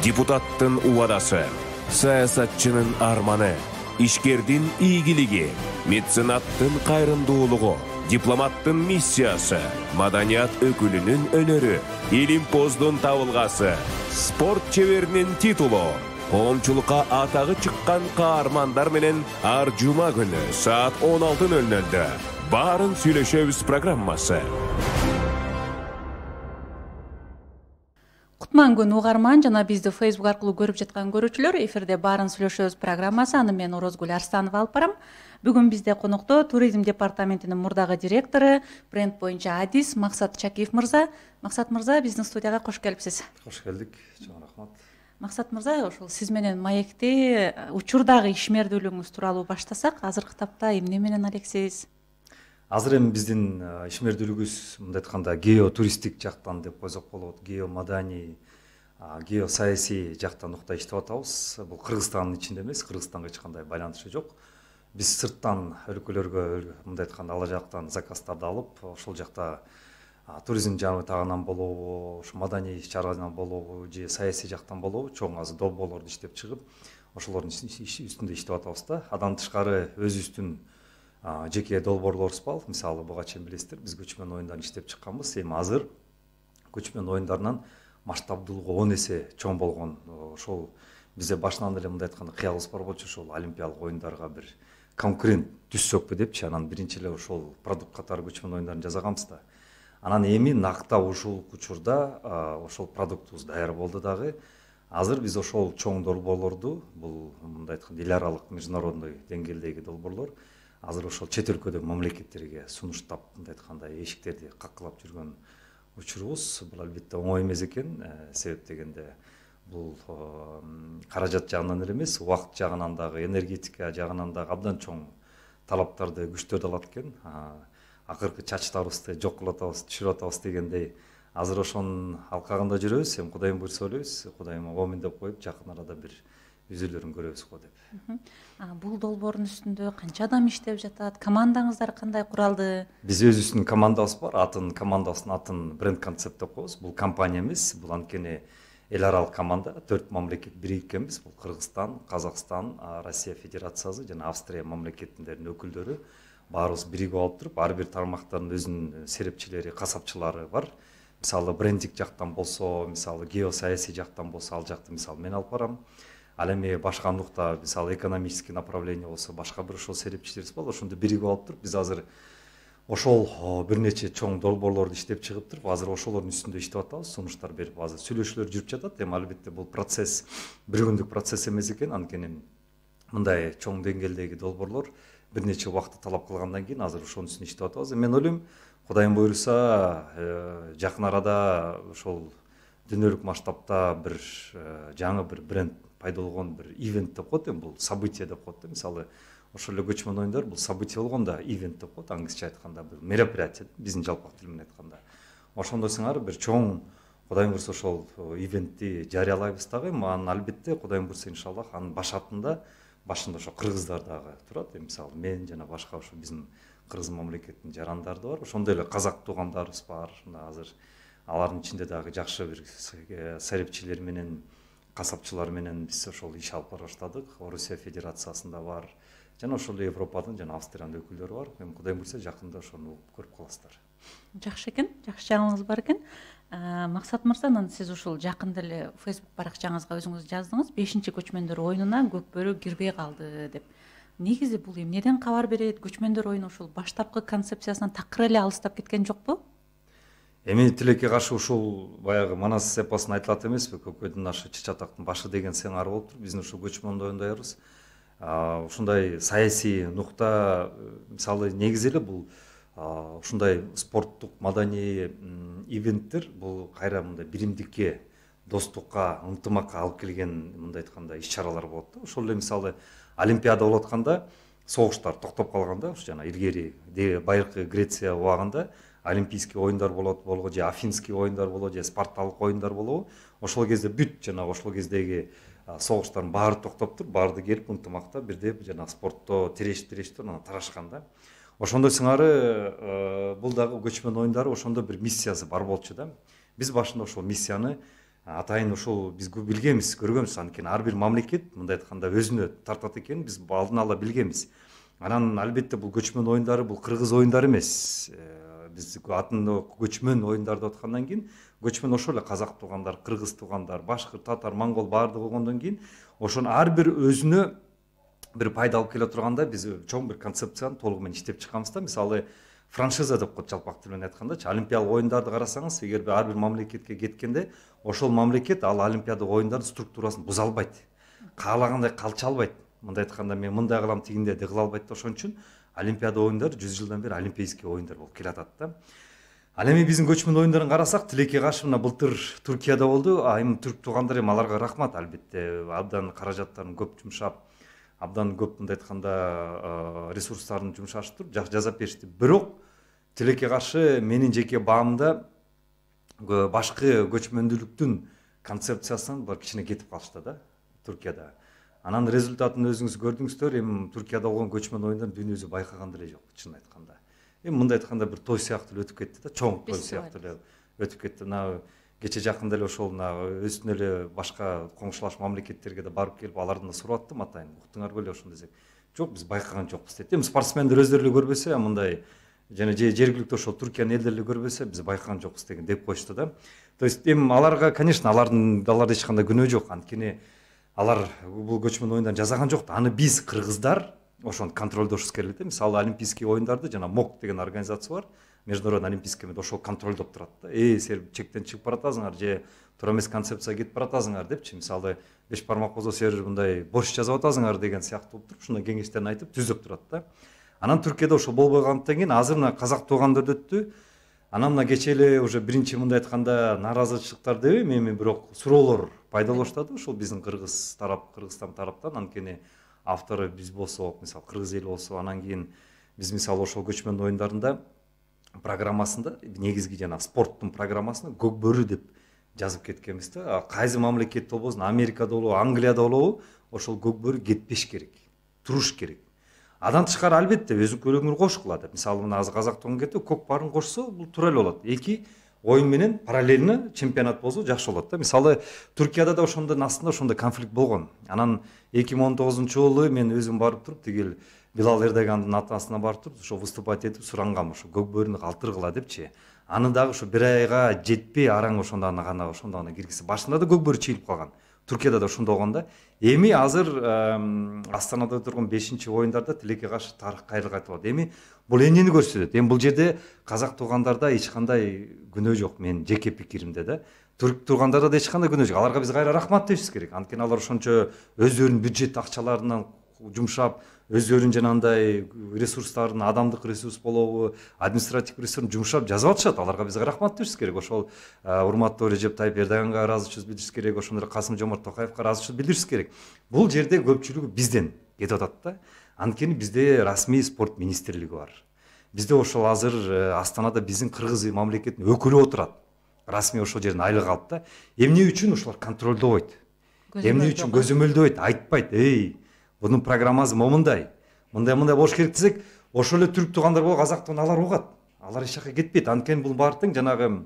депутаттын убадасы, саясатчынын арманы, ишкердин ийгилиги, меценаттын кайрымдуулугу, дипломаттын миссиясы, маданият өкүлүнүн өнөрү, илимпоздун табылгасы, спорт чеберинин титулу, коомчулукка атагы чыккан каармандар менен ар жума күнү саат 16:00 баарын сүйлөшөбүз программасы. Кутман күн угарман жана бизди Facebook аркылуу көрүп жаткан көрүүчүлөр, эфирде баарын сүйлөшөбүз программасы. Аны мен Орозгүл Арстанова алып барам. Бүгүн бизде конокто туризм департаментинин мурдагы директору, бренд боюнча адис Максат Чакиев мырза. Максат мырза, биздин студияга кош келипсиз. Кош келдик. Чоң рахмат. Максат мырза, ошол сиз менен маекти учурдагы ишмердүүлүгүңүз тууралуу баштасак, азыркы тапта эмне менен алексиз? Азыр эми биздин ишмердүүлүгүбүз мындай айтканда геотуристтик жактан деп койсок болот, геомаданий, геосаясий жактан нукта иштеп атабыз. Бул Кыргызстандын ичинде эмес, Кыргызстанга эч кандай байланышы жок. Биз сырттан өлкөлөргө мындай айтканда ала жактан заказдарды алып, ошол жакта туризм жагынан болобу, ушу маданий иш-чараларынан болобу, же саясий жактан болобу, чоң азыр долбоорлорду иштеп чыгып, ошолордун үстүндө иштеп атабыз да. Андан тышкары өзүбүздүн жеке долбоорлорубуз бар. Мисалы буга чейин билесиздер, биз көчмөн оюндарын иштеп чыкканбыз. Эми азыр көчмөн оюндарынан масштабдуулугу 10 эсе чоң болгон. Ошол бизде башынан эле мындай айтканда кыялыбыз бар болчу, ошол олимпиялык оюндарга бир конкурент түзсөкпү депчи. Анан биринчи эле ошол продукт катары көчмөн оюндарын жасаганбыз да. Анан эми накта ушул учурда ошол продуктубуз даяр болду дагы. Азыр биз ошол чоң долбоорлорду, бул мындай айтканда эл аралык международный деңгээлдеги долбоорлор, азыр ошол чет өлкөдөгү мамлекеттерге сунуштап, мындай айтканда эшиктерди каккылап жүргөн учурубуз. Бул албетте оңой эмес экен, себеп дегенде бул каражат жагынан эле эмес, убакыт жагынан дагы, энергетика жагынан дагы абдан чоң талаптарды, күчтөрдү алат экен. Акыркы чачтарыбызды жок кылып атабыз, түшүрүп атабыз дегендей, азыр ошонун алкагында жүрөбүз. Эми Кудайым буйрса ойлойбуз, Кудайым оомин деп коюп, жакын арада бир үзүлөрүн көрөбүз го деп. Бул долбоордун үстүндө канча адам иштеп жатат? Командаңыздар кандай куралды? Биз өзүбүздүн командабыз бар. Командабыздын атын бренд концепт деп коебуз. Бул компания эмес, бул анткени эл аралык команда. 4 мамлекет бириккенбиз. Бул Кыргызстан, Казакстан, Россия Федерациясы жана Австрия мамлекеттеринин өкүлдөрү. Баарыбыз биригип алып туруп, ар бир тармактардын өзүнүн серепчилери, касапчылары бар. Мисалы брендинг жактан болсо, мисалы геосаясий жактан болсо, ал жакты мисалы мен алып барам. Ал эми башка нукта, мисалы экономический направление болсо, башка бир ошол серепчилерибиз бар. Ошондо биригип алып туруп, биз азыр ошол бир нече чоң долбоорлорду иштеп чыгып туруп, азыр ошолордун үстүндө иштеп атабыз. Сунуштар берип, азыр сүйлөшүүлөр жүрүп жатат. Эми албетте бул процесс бир күндүк процесс эмес экен. Анткени мындай чоң деңгээлдеги долбоорлор бир нече убакытты талап кылгандан кийин азыр ошонун үстүндө иштеп атабыз. Мен ойлойм, Кудайым буйрса, жакын арада ошол дүйнөлүк масштабта бир жаңы бир бренд пайда болгон бир ивент деп коет, бул событие деп коет. Мисалы, ошол эле көчмөн оюндар бул событие болгондо ивент деп коет, англисче айтканда бир мероприятие, биздин жалпак тил менен айтканда. Ошондо сыңары бир чоң, Кудайым буйрса ошол ивентти жарыялайбыз дагы. Анан албетте Кудайым буйрса иншаллах анын башында ошо кыргыздар дагы турат. Мисалы, мен жана башка ошо биздин Кыргыз мамлекетинин жарандары бар. Ошондой эле казак туугандарыбыз бар. Азыр алардын ичинде дагы жакшы бир серепчилер менен, касапчылар менен биз ошол иш алып бара баштадык. Россия Федерациясында бар. Жана ошол Европадын жана Австриянын өкүлдөрү бар. Эми Кудайым буйрса жакында ошону көрүп каласыздар. Жакшы экен, жакшы жаңылыгыңыз бар экен. Максат мырза, анан сиз ушул жакында эле Facebook баракчаңызга өзүңүз жаздыңыз, 5-чи көчмөндөр оюнуна көкбөрү кирбей калды деп. Негизи бул эмнеден кабар берет? Көчмөндөр оюну ушул баштапкы концепциясынан такыр эле алыстап кеткен жокпу? Эми тилекке каршы ушул баягы Манас эпосун айтылат эмеспи? Көкөдүн ашы чычатактын башы деген сеңар болуп туруп, биздин ушул көчмөн оюндарыбыз ушундай саясий нукта, мисалы негизи эле бул ушундай спорттук маданий ивенттер бул кайра мындай биримдикке, достукка, ынтымакка алып келген мындай айтканда иш-чаралар болот да. Ошол эле мисалы Олимпиада болуп атканда, согуштар токтоп калганда, жана илгери байыркы Греция убагында олимпийский оюндар болобу, же афинский оюндар болобу, же спарталык оюндар болобу, ошол кезде бүт жана ошол кездеги согуштардын баары токтоп туруп, баарды келип ынтымакта бирдей жана спортто тирешип анан тарашкан да. Ошондой сыңары бул дагы көчмөн оюндары ошондо бир миссиясы бар болчу да. Биз башында ошол миссияны атайын ошол биз билгенбиз, көргөнбүз. Анткени ар бир мамлекет мындай айтканда өзүнө тартат экенин биз алдын ала билгенбиз. Анан албетте бул көчмөн оюндары бул кыргыз оюндары эмес. Биз атын көчмөн оюндар деп аткандан кийин көчмөн ошол эле казак туугандар, кыргыз туугандар, башкырт, татар, монгол баардыгы болгондон кийин ошону ар бир өзүнө бир пайда алып келе турганда биз чоң бир концепцияны толугу менен иштеп чыкканбыз да. Мисалы франшиза деп коет жалпак тил менен айткандачы. Олимпиадалык оюндарды карасаңыз, эгер ар бир мамлекетке кеткенде ошол мамлекет ал олимпиадалык оюндардын структурасын буза албайт, каалагандай калча албайт. Мындай айтканда мен мындай кылам тигиндей кыла албайт да. Ошон үчүн олимпиада оюндары 100 жылдан бери олимпийский оюндар болуп келатат да. Ал эми биздин көчмөн оюндарын карасак, Тилекке каршы мына былтыр Түркияда болду. Эми түрк туугандар эми аларга рахмат, албетте абдан каражаттарын көп жумшап, абдан көп мындай айтканда ресурстарын жумшаштырып жасап беришти. Бирок Тилекке каршы менин жеке баамда башкы көчмөндүүлүктүн концепциясынан бар кичине кетип калышты да Түркияда. Анан результатын өзүңүз көрдүңүздөр. Эми Түркияда болгон көчмөн оюндар дүйнө жүзү байкаган деле жок, чын айтканда. Эми мындай айтканда бир той сыяктуу эле өтүп кетти да, чоң той сыяктуу эле өтүп кетти. Мына кече жакында эле ошол мына өзүнө эле башка коңшулаш мамлекеттерге да барып келип алардан да сурап аттым, атайын уктуңар беле ошону десек. Жок, биз байкаган жокпуз дейт. Эми спортсмендер өздөрү эле көрбөсө, мындай жана жергиликтүү ошол Түркиянын элдери эле көрбөсө, биз байкаган жокпуз деген деп коюшту да. То есть эми аларга, конечно, аларда эч кандай күнөө жок. Анткени алар бул көчмөн оюндарын жасаган жок да. Аны биз кыргыздар ошону контролдошубуз керек да. Мисалы олимпийский оюндарды жана МОК деген организация бар, Международный олимпийский комитет, ошол контролдоп турат да. Силер чектен чыгып баратасыңар же туура эмес концепцияга кетип баратасыңар депчи. Мисалы беш бармак болсо силер мындай борщ жасап атасыңар деген сыяктуу болуп туруп, ушундай кеңештерин айтып түзөп турат да. Анан Түркияда ошол болбой калгандыктан кийин азыр мына казак туугандар өттү. Анан мына кече эле уже биринчи мындай айтканда нааразычылыктар дебейм, эми бирок суроолор пайда болуштады ошол биздин Кыргызстан тараптан. Анткени автору биз болсок, мисалы кыргыз эли болсо, анан кийин биз мисалы ошол көчмөн оюндарында программасында негизги жана спорттун программасына көк бөрү деп жазып кеткенбиз да. Кайсы мамлекетте болбосун, Америкада болобу, Англияда болобу, ошол көк бөрү кетпеш керек, туруш керек. Адан тышкары албетте өзүнкөлүгүн кошкула деп. Мисалы мына азыр казак тоон кетип көк барын кошсо, бул туура эле болот. Эки оюн менен параллельно чемпионат болсо жакшы болот да. Мисалы Түркияда да ошондон астында ошондой конфликт болгон. Анан 2019-жылы мен өзүм барып туруп, тигил Билал Эрдогандын атасына барып туруп, ошо выступать этип сурангам, ошо көк бөрүнү калтыргыла депчи. Аны дагы ошо бир айга жетпей араң ошондо гана киргизи. Башында да көк бөрү чыйылып калган. Түркияда да ошондой болгон да. Эми азыр Астанада өтүлгөн 5-чи оюндарда Тилекке каршы тарых кайра кайтып атат. Эми бул эмнени көрсөтөт? Эми бул жерде казак туугандарда эч кандай күнөө жок, менин жеке пикиримде да. Түрк туугандарда да эч кандай күнөө жок. Аларга биз кайра рахмат дешибиз керек. Анткени алар ошончо өздөрүнүн бюджет акчаларынан жумшап, өздөрүнүн жанагындай ресурстарын, адамдык ресурс болобу, административдик ресурстун жумшап жазып атышат. Аларга биз рахмат дешибиз керек. Ошол урматтуу Режеп Тайып Эрдоганга ыраазычылык билдиришибиз керек, ошондой Касым Жомарт Токаевга ыраазычылык билдиришибиз керек. Бул жерде көпчүлүгү бизден кетип атат да. Анткени бизде расмий спорт министрлиги бар. Бизде ошол азыр Астанада биздин кыргыз мамлекетинин өкүлү отурат. Расмий ошол жерден айлык алып да. Эмне үчүн ошолор контролдобойт? Эмне үчүн көзөмөлдөбөйт? Айтпайт, bunun программасы момундай. Мындай болуш керек десек, ошол эле түрк туугандар болуп казактан алар угат. Алар эч жака кетпейт. Анткени бул баардыгын жанагы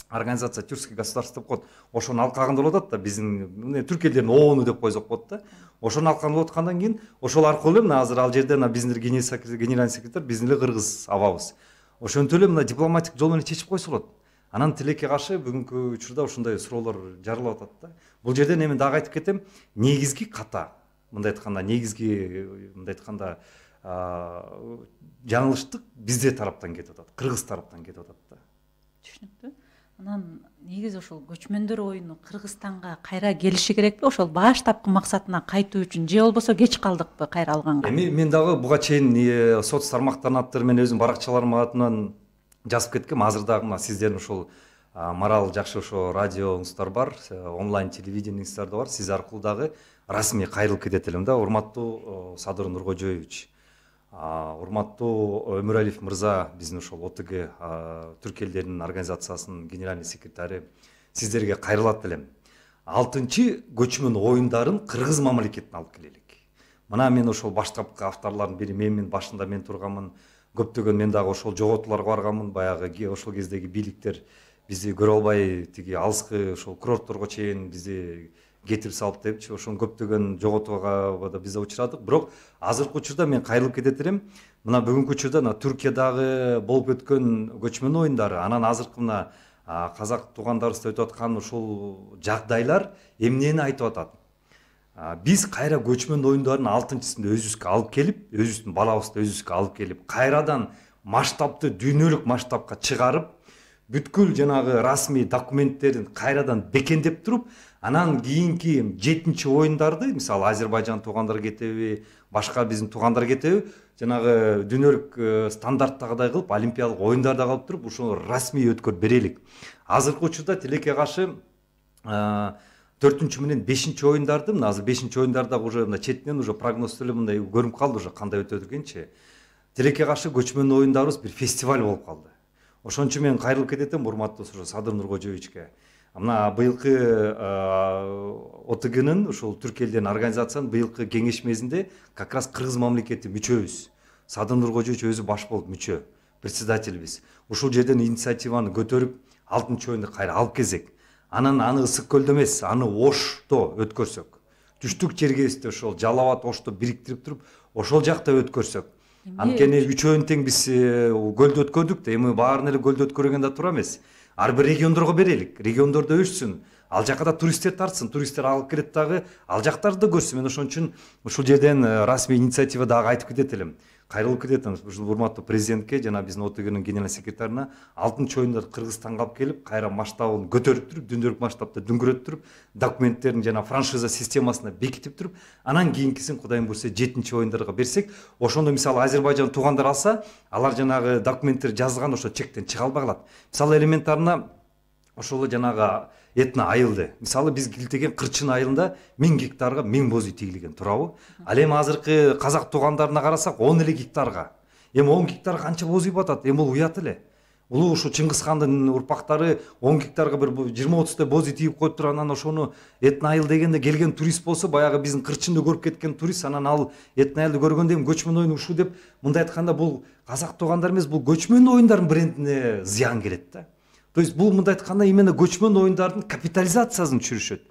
организация тюркский государство деп коет. Ошонун алкагында болуп атат да, биздин түрк элдеринин оону деп койсок болот да. Ошонун алкагында болуп аткандан кийин ошол аркылуу эле мына азыр ал жерде биздин генеральный секретарь биздин эле кыргыз абабыз. Ошентип эле мына дипломатик жол менен чечип койсо болот. Анан Тилекке каршы бүгүнкү учурда ошондой суроолор жаралып атат да. Бул жерден эми дагы айтып кетем, негизги ката, мындай айтканда негизги мындай айтканда жаңылыштык бизде тараптан кетип атат, кыргыз тараптан кетип атат да. Түшүнүктүү. Анан негизи ошол көчмөндөр оюну Кыргызстанга кайра келиши керекпи? Ошол баштапкы максатына кайтуу үчүн же болбосо кеч калдыкпы кайра алганга? Эми мен дагы буга чейин соц тармактардын аттары менен өзүм баракчаларым атынан жазып кеткем. Азыр дагы мына сиздердин ошол Марал жакшы ошо радионуңуздар бар, онлайн телевидениеңиздер бар. Сиз аркылуу дагы расмий кайрылып кетет элем да. Урматтуу Садыр Нуркожоевич, урматтуу Өмүралиев мырза, биздин ошол ОТГ түрк элдеринин организациясынын генеральный секретары, сиздерге кайрылат элем. 6-чы көчмөн оюндарын кыргыз мамлекетине алып келелик. Мына мен ошол баштапкы авторлордун бири менмин, башында мен турганмын. Көптөгөн мен дагы ошол жоготууларга барганмын, баягы ошол кездеги бийликтер бизди көрө албай тиги алыскы ошол курортторго чейин бизди кетирип салып депчи, ошону көптөгөн жоготууга да биз учурадык. Бирок азыркы учурда мен кайрылып кетет элем. Мына бүгүнкү учурда Түркиядагы болуп өткөн көчмөн оюндары, анан азыркы мына казак туугандарыбызда өтүп аткан ушул жагдайлар эмнени айтып атат? Биз кайра көчмөн оюндарын алтынчысын өзүбүзгө алып келип, өзүбүздүн балабызды өзүбүзгө алып келип, кайрадан масштабты дүйнөлүк масштабка чыгарып, бүткүл жанагы расмий документтерин кайрадан бекемдеп туруп, анан кийинки 7-чи оюндарды, мисалы Азербайжан туугандар кетеби, башка биздин туугандар кетеби, жанагы дүйнөлүк стандарттагыдай кылып, олимпиадалык оюндарда калып туруп, ушуну расмий өткөрүп берелик. Азыркы учурда тилекке каршы 4-чү менен 5-чи оюндарды, мына азыр 5-чи оюндарда уже мына четинен уже прогноз деле мындай көрүнүп калды уже кандай өтөт экенчи. Тилекке каршы көчмөн оюндарыбыз бир фестиваль болуп калды. Ошон үчүн мен кайрылып кететем урматтуу Садыр Нуркожоевичке. Мына быйылкы ОТГнын ушул түрк элдеринин организациянын быйылкы кеңешмесинде как раз кыргыз мамлекети мүчөбүз. Садыр Нуркожоевич өзү баш болуп мүчө, председателибиз. Ушул жерден инициативаны көтөрүп, 6-чы оюнду кайра алып келсек, анан аны ысык көлдө эмес, аны Ошто өткөрсөк, түштүк Чергесте ошол Жалал абад Ошто бириктирип туруп, ошол жакта өткөрсөк. Анткени үчөөнү тең биз көлдө өткөрдүк да, эми баарын эле көлдө өткөргөндө туура эмес. Ар бир региондорго берелик, региондордо өчсүн, ал жака да туристтер тартсын, туристтер алып келет дагы, ал жактарды көрсүн. Мен ошон үчүн ушул жерден расмий инициатива дагы айтып кетет элем. Кайрылып кетет ушул урматтуу президентке жана биздин ОТГнын генерал секретарына 6-чы оюндар Кыргызстанга алып келип, кайра масштабын көтөрүп туруп, дүйнөлүк масштабта дүңгүрөтүп туруп, документтерин жана франшиза системасына бекитип туруп, анан кийинкисин Кудайым буйрса 7-чи оюндарга берсек, ошондо мисалы Азербайжан туугандар алса, алар жанагы документтер жазылган ошо чектен чыга албай калат. Мисалы элементарына ошол жанагы этна айылды. Мисалы биз килтеген Кырчын айылында 1000 гектарга 1000 боз үй тигилген, туурабы? Ал эми азыркы казак туугандарына карасак 10 эле гектарга. Эми 10 гектар канча боз үй батат? Эми бул уят эле. Улуу ушу Чыңгыз хандын урпактары 10 гектарга бир 20-30 боз үй тигип коюп туруп, анан ошону этна айыл дегенде келген турист болсо, баягы биздин Кырчынды көрүп кеткен турист, анан ал этна айылды көргөндө эми көчмөн оюн ушул деп, мындай айтканда бул казак туугандар эмес, бул көчмөн оюндардын брендине зыян келет да. То есть бул мындай айтканда именно көчмөн оюндардын капитализациясын түшүрүшөт.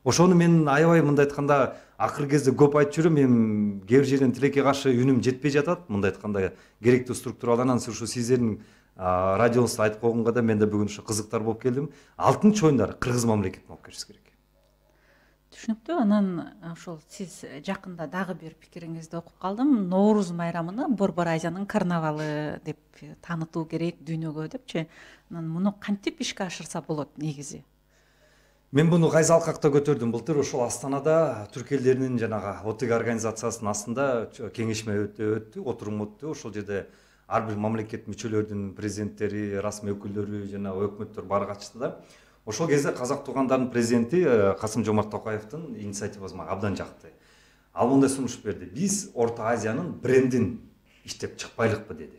Ошону мен аябай мындай айтканда акыркы кезде көп айтып жүрөм, эми кээ бир жерден тилекке каршы үнүм жетпей жатат, мындай айтканда керектүү структуралар. Анан ушу сиздердин радионузда айтып койгонго да мен да бүгүн ушу кызыктар болуп келдим. 6-чы оюндар Кыргыз мамлекетине алып келишибиз керек. Түшүнүктүү. Анан ошол сиз жакында дагы бир пикириңизди окуп калдым. Нооруз майрамыны Борбор Азиянын карнавалы деп таанытуу керек дүйнөгө депчи. Анан муну кантип ишке ашырса болот негизи? Мен буну кайсы алкакта көтөрдүм. Былтыр ошол Астанада түрк элдеринин жанагы ОТГ организациясынын астында кеңешме өттү, отурум өттү. Ошол жерде ар бир мамлекет мүчөлөрүнүн президенттери, расмий өкүлдөрү жана өкмөттөр баары катышты да. Ошол кезде казак туугандарынын президенти Касым-Жомарт Токаевдин инициативасы мага абдан жакты. Ал мындай сунуш берди: биз Орто Азиянын брендин иштеп чыкпайлыкпы деди.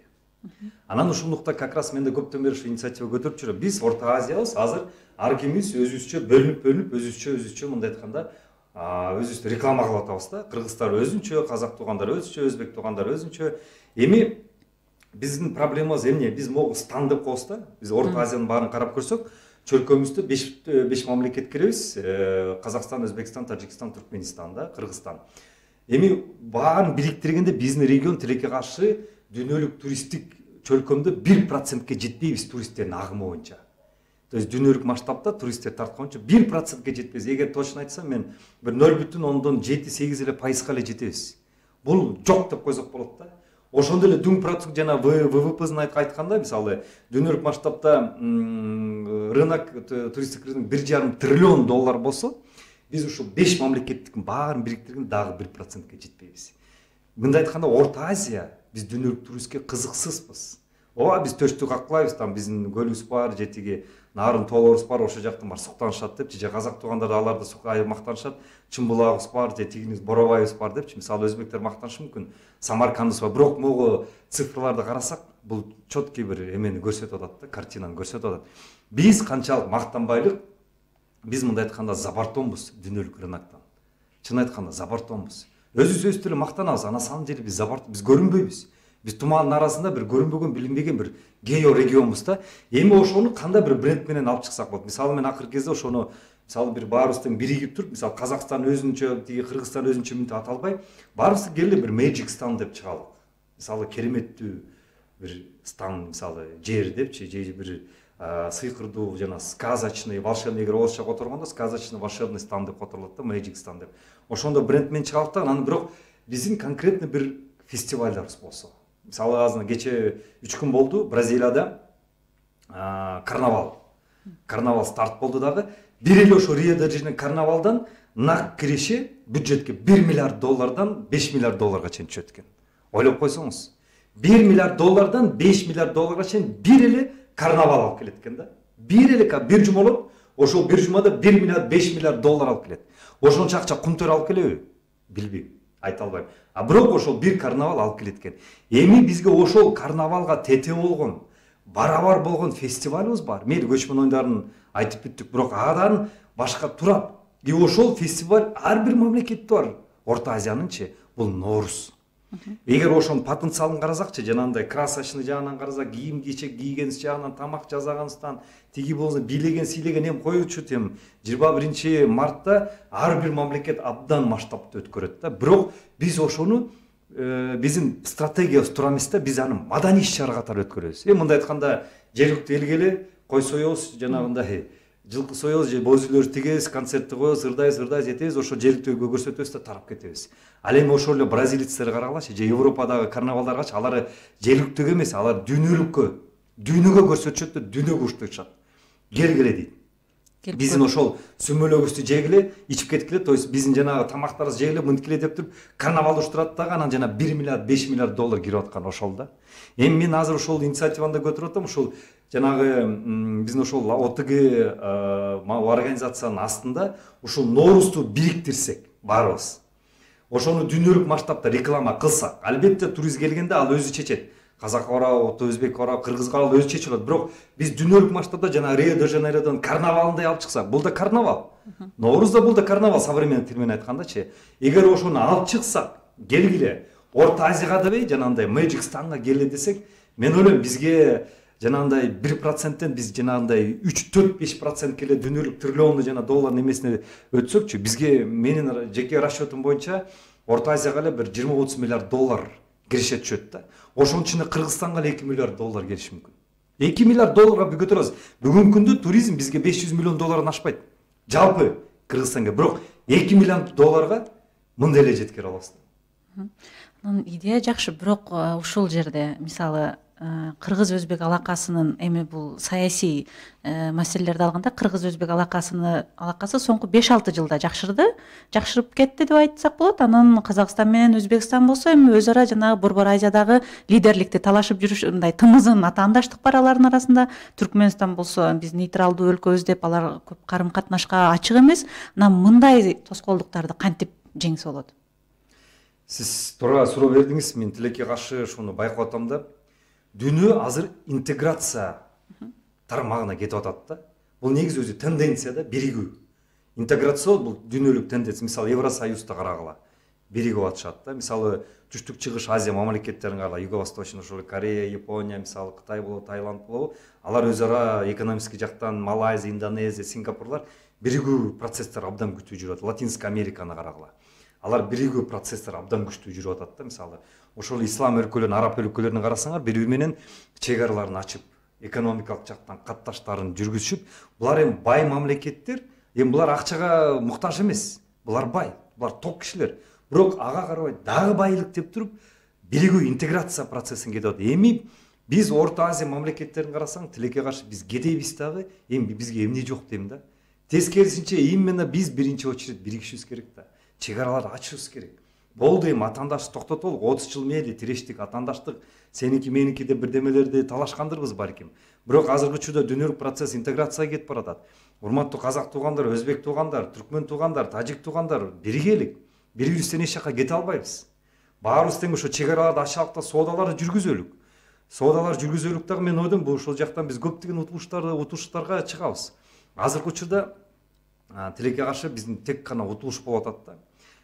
Анан ушундукта как раз мен да көптөн бери ушу инициатива көтөрүп жүрөм. Биз Орто Азиябыз азыр ар кимибиз өзүбүзчө бөлүнүп өзүбүзчө мындай айтканда өзүбүздү реклама кылып атабыз да. Кыргыздар өзүнчө, казак туугандар өзүнчө, өзбек туугандар өзүнчө. Эми биздин проблемабыз эмне? Биз могу стан деп коебуз да. Биз Орто Азиянын баарын карап көрсөк, чөлкөбүздө 5 мамлекет киребиз: Казакстан, Өзбекстан, Тажикстан, Түркменистан да, Кыргызстан. Эми баарын бириктиргенде биздин регион тилекке каршы дүйнөлүк туристтик чөлкөмдө 1%ке жетпейбиз туристтердин агымы боюнча. То есть дүйнөлүк масштабта туристтер тартканча 1%ке жетпейбиз. Эгер точно айтсам, мен бир 0,7-8 эле пайызга эле жетебиз. Бул жок деп койсок болот да. Ошондо эле дүң продукт жана ВВПсын айтканда, мисалы дүйнөлүк масштабта рынок туристтик рынок 1,5 триллион доллар болсо, биз ушул 5 мамлекеттин баарын бириктиргенде дагы 1%ке жетпейбиз. Мындай айтканда Орто Азия биз дүйнөлүк туристке кызыксызбыз. Ооба, биз төштү каклайбыз, там биздин көлүбүз бар, жетиги нарын тоолорубуз бар, ошол жактан бар суктанышат депчи, же казак туугандар аларды сукай мактанышат, Чымбулагыбыз бар, же тигибиз Боробайыбыз бар депчи. Мисалы өзбектер мактанышы мүмкүн, Самаркандыбыз бар. Бирок могу цифрларды карасак, бул четкий бир эмени көрсөтүп атат да, картинаны көрсөтүп атат. Биз канчалык мактанбайлык, биз мындай айтканда забартонбуз дүйнөлүк рыноктон. Чын айтканда забартонбуз. Өзүбүз деле мактанабыз, ана сан жери биз забарт, биз көрүнбөйбүз. Биз тумаандын арасында бир көрүнбөгөн билинбеген бир гео регионбуз да. Эми ошону кандай бир бренд менен алып чыксак болот. Мисалы мен акыркы кезде ошону мисалы бир баарыбыз тең биригип туруп, мисалы Казакстан өзүнчө, тиги Кыргызстан өзүнчө мынтип аталбай, баарыбыз келе бир Magic Stan деп чыгалык. Мисалы кереметтүү бир стан, мисалы жер депчи, же бир сыйкырдуу жана сказочный, волшебный, эгер орусча которгондо сказочный волшебный стан деп которулат да, Magic Stan деп. Ошондо бренд менен чыгалык да, анан бирок биздин конкретно бир фестивалдарыбыз болсо. Мисалы азыр кече 3 күн болду Бразилияда карнавал. Карнавал старт болду дагы. Бир эле ошо Рио-де-Жанейро карнавалдан нак кириши бюджетке 1 миллиард доллардан 5 миллиард долларга чейин түшөт экен. Ойлоп койсоңуз. 1 миллиард доллардан 5 миллиард долларга чейин бир эле карнавал алып келет экен да. Бир эле бир жумалап, ошол бир жумада 1 миллиард 5 миллиард доллар алып келет. Ошончо акча кумтөр алып келеби? Билбейм, айта албайм. А бирок ошол бир карнавал алып келет экен. Эми бизге ошол карнавалга тете болгон, барабар болгон фестивалыбыз бар. Мейли көчмөн оюндарын айтып бүттүк, бирок адан башка турат. И ошол фестиваль ар бир мамлекетте бар. Орто Азиянынчы, бул Ноорус. Эгер ошонун потенциалын карасакчы, жанагындай красочный жагынан карасак, кийим-кечек кийгенибиз жагынан, тамак жасаганыбыздан, тиги болсо бийлеген, сийлеген эми коючу тем 21 мартта ар бир мамлекет абдан масштабты өткөрөт да. Бирок биз ошону биздин стратегиябыз тура эмес да, биз аны маданий иш-чара катары өткөрөбүз. Мындай айтканда, жергиликтүү элге эле кой соебуз, жанагындай жылкы соебуз же боз үйлөр тигебиз, концертти коебуз, ырдай жетебиз, ошо жергиликтүүгө көрсөтөбүз да тарап кетебиз. Ал эми ошол эле бразилецтерди карагалачы, же Европадагы карнавалдаргачы, алар жергиликтүүгө эмес, алар дүйнөгө көрсөтүшөт да, дүйнөгө ушташат. Келгиле дейт. Биздин ошол сүмөлөгүбүздү жегиле, ичип кеткиле, то есть биздин жанагы тамактарыбызды жегиле, мынткиле деп туруп карнавал уштурат дагы, анан жана 1 миллиард 5 миллиард доллар кирип аткан ошол да. Эми мен азыр ошол инициативаны көтөрүп атам, ошол жанагы биздин ошол ОТГ организациянын астында ошол Ноорусту бириктирсек баарыбыз. Ошону дүйнөлүк масштабта реклама кылсак, албетте турист келгенде ал өзү чечет. Казак барабы, өзбек барабы, кыргыз барабы өзү чечет. Бирок биз дүйнөлүк масштабта жана Рио-де-Жанейродон карнавалындай алып чыксак, бул да карнавал. Ноорузда бул да карнавал, современный тил менен айткандачы. Эгер ошону алып чыксак, келгиле Орто Азияга дебей, жанагындай Magic Stanга келе десек, мен ойлойм бизге жанагындай 1%тен биз жанагындай 3-4-5% келе дүйнөлүк триллионду жана доллар немесине өтсөкчү, бизге менин жеке расчетум боюнча Орто Азияга эле бир 20-30 миллиард доллар киреше түшөт да. Ошонун ичинде Кыргызстанга 2 миллиард доллар келиши мүмкүн. 2 миллиард долларга биз көтөрөбүз. Бүгүнкү күндө туризм бизге 500 миллион доллардан ашпайт. Жалпы Кыргызстанга, бирок 2 миллиард долларга мындай эле жеткире алабыз. Идея жакшы, бирок ушул жерде мисалы кыргыз өзбек алакасынын эми бул саясий маселелерди алганда кыргыз өзбек алакасы соңку 5-6 жылда жакшырып кетти деп айтсак болот. Анан Казакстан менен Өзбекстан болсо эми өз ара жанагы Борбор Азиядагы лидерликти талашып жүрүш, мындай тымызын атаандаштык бар алардын арасында. Түркмөнстан болсо биз нейтралдуу өлкөбүз деп алар көп карым катнашка ачык эмес. Анан мындай тоскоолдуктарды кантип жеңсе болот? Сиз туура суроо бердиңиз, мен тилекке каршы ушуну байкап атам да. Дүйнө азыр интеграция тармагына кетип атат да. Бул негизи өзү тенденция да, биригүү. Интеграция бул дүйнөлүк тенденция. Мисалы Евросоюзда карагыла, биригип атышат да. Мисалы Түштүк Чыгыш Азия мамлекеттерин карагыла, Юго-Восточный, ошол Корея, Япония, мисалы Кытай болобу, Таиланд болобу, алар өз ара экономический жактан Малайзия, Индонезия, Сингапурлар биригүү процесстер абдан күтүү жүрөт. Латинская Американы карагыла. Алар биригүү процесстер абдан күчтүү жүрүп атат да. Мисалы ошол ислам өлкөлөрүн, араб өлкөлөрүн карасаңар, бири-бири менен чек араларын ачып, экономикалык жактан катташтарын жүргүзүшүп, булар эми бай мамлекеттер, эми булар акчага муктаж эмес. Булар бай, булар ток кишилер. Бирок ага карабай дагы байлык деп туруп, биригүү интеграция процессин кетип атат. Эми биз Орто Азия мамлекеттерин карасаң, тилекке каршы биз кетебиз дагы, эми бизге эмне жок дейм да. Тескерисинче именно биз биринчи очередь биригишибиз керек да. Чек араларды ачышыбыз керек. Болду эми атаандаштык токтотолук, 30 жыл мейли тирештик, атаандаштык, сеники меники деп бирдемелерди талашкандырбыз балким. Бирок азыркы учурда дүйнөлүк процесс интеграцияга кетип баратат. Урматтуу казак туугандар, өзбек туугандар, түркмөн туугандар, тажик туугандар, биригелик. Бири-бирибизден эч жакка кете албайбыз. Баарыбыз тең ошо чек араларды ачалык да соодаларды жүргүзөлүк. Соодалар жүргүзөлүк дагы мен ойдум, бул ошол жактан биз көптөгөн утулуштарга чыгабыз. Азыркы учурда тилекке каршы биздин тек гана утулуш болуп атат да.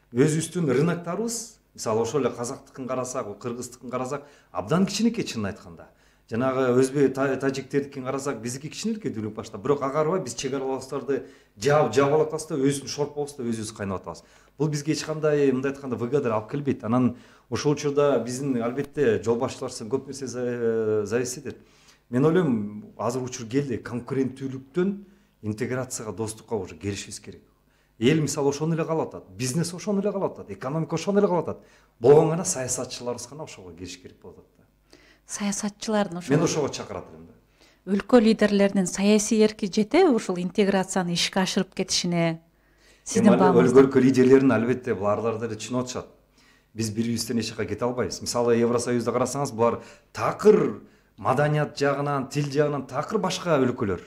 Өзүбүздүн рыноктарыбыз мисалы ошол эле казактыкын карасак, кыргыздыкын карасак абдан кичинекей чынын айтканда. Жанагы өзбек тажиктердикин карасак биздики кичинекей дүлүк башта. Бирок ага карабай биз чек аралашууларды жаап атабыз да өзүн шорпобуз да өзүбүз кайнап атабыз. Бул бизге эч кандай мындай айтканда выгода алып келбейт. Анан ошол учурда биздин албетте жол башчыларыбыздан көп нерсе зависит этет. Мен ойлойм, азыр учур келди, конкуренттүүлүктөн интеграцияга, достукка уже келишибиз керек. Эл мисалы ошону эле каалап атат, бизнес ошону эле каалап атат, экономика ошону эле каалап атат. Болгон гана саясатчыларыбыз гана ошого келиш керек болуп атат да. Саясатчылардын ошо Мен ошого чакырат элем да. Өлкө лидерлеринин саясий эрки жетеби ушул интеграцияны ишке ашырып кетишине? Сиздин баамыңыз? Өлкө лидерлерин албетте булар деле түшүнүп атышат. Биз бири-бирибизден эч жака кете албайбыз. Мисалы Евросоюзда карасаңыз, булар такыр маданият жагынан, тил жагынан такыр башка өлкөлөр.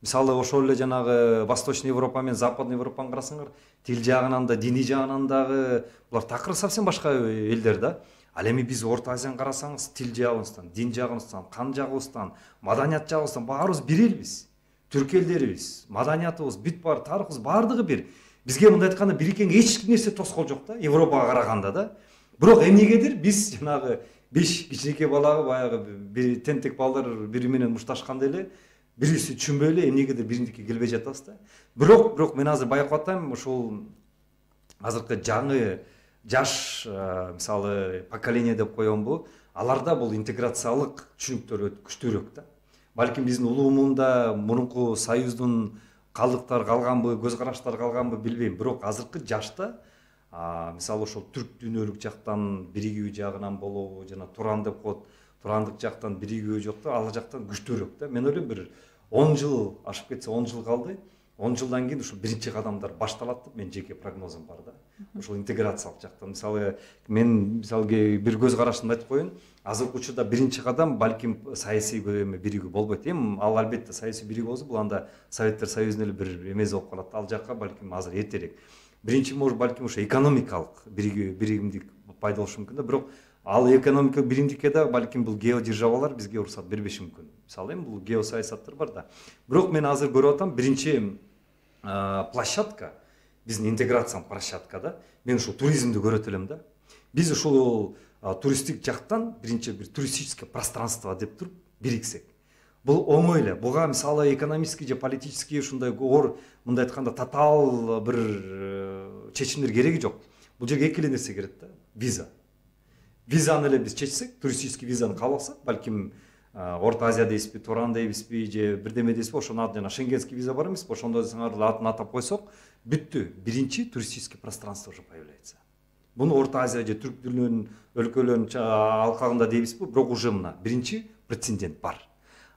Мисалы ошол эле жанагы Восточный Европа менен Западный Европаны карасаңар, тил жагынан да, диний жагынан дагы булар такыр совсем башка элдер да. Ал эми биз Орто Азияны карасаңыз, тил жагыбыздан, дин жагыбыздан, кан жагыбыздан, маданият жагыбыздан баарыбыз бир элбиз. Түрк элдерибиз, маданиятыбыз, бүт бар, тарыхыбыз бардыгы бир. Бизге мындай айтканда бириккенге эч нерсе тоскоол жок да, Европага караганда да. Бирок эмнегедир биз жанагы 5 кичинекей балагы баягы тентек балдар бири менен мушташканда эле бириси түшүнбөй эле эмнегедир бириндикке келбей жатабыз да. Бирок мен азыр байкап атам, ушул азыркы жаңы жаш мисалы поколение деп коембу, аларда бул интеграциялык түшүнүктөр өтө күчтүүрөөк да. Балким биздин улуумунда мурунку союздун калдыктары калганбы, көз караштары калганбы билбейм. Бирок азыркы жашта мисалы ошол түрк дүйнөлүк жактан биригүү жагынан болобу, жана туран деп коет, турандык жактан биригүү жок да, ал жактан күчтүүрөөк да. Мен ойлойм, бир 10 жыл ашып кетсе 10 жыл калды. 10 жылдан кийин ушул биринчи кадамдар башталат деп мен жеке прогнозум бар да. Ошол интеграциялык жактан мисалы мен бир көз карашымды айтып коеюн. Азыркы учурда биринчи кадам балким саясий биригүү болбойт. Ал албетте саясий биригүү болсо бул анда Советтер Союзунун эле бир эмеси болуп калат. Ал жакка балким азыр эртерээк. Биринчи может балким ошо экономикалык биригимдик пайда болушу мүмкүн да. Бирок ал экономикалык биримдикке да балким бул геодержавалар бизге уруксат бербеши мүмкүн. Мисалы эми бул геосаясаттар бар да. Бирок мен азыр көрүп атам, биринчи площадка, биздин интеграциянын площадка да. Мен ушул туризмди көрөт элем да. Биз ушул туристтик жактан биринчи бир туристическое пространство деп туруп бириксек. Бул оңой эле. Буга мисалы экономический же политический ушундай мындай айтканда татаал бир чечимдер кереги жок. Бул жерге эки эле нерсе керек да. Виза. Визаны эле биз чечсек, туристический визаны кабыл алсак, балким Орто Азия дейсизби, Туран дейсизби, же бирдеме дейсизби, ошону жана шенгенский виза бар эмеспи, ошондо атын атап койсок, бүттү. Биринчи туристический пространство уже появляется. Буну Орто Азия же түрк дүйнөнүн өлкөлөрүнүн алкагында дейбизби, бирок уже мына биринчи прецедент бар.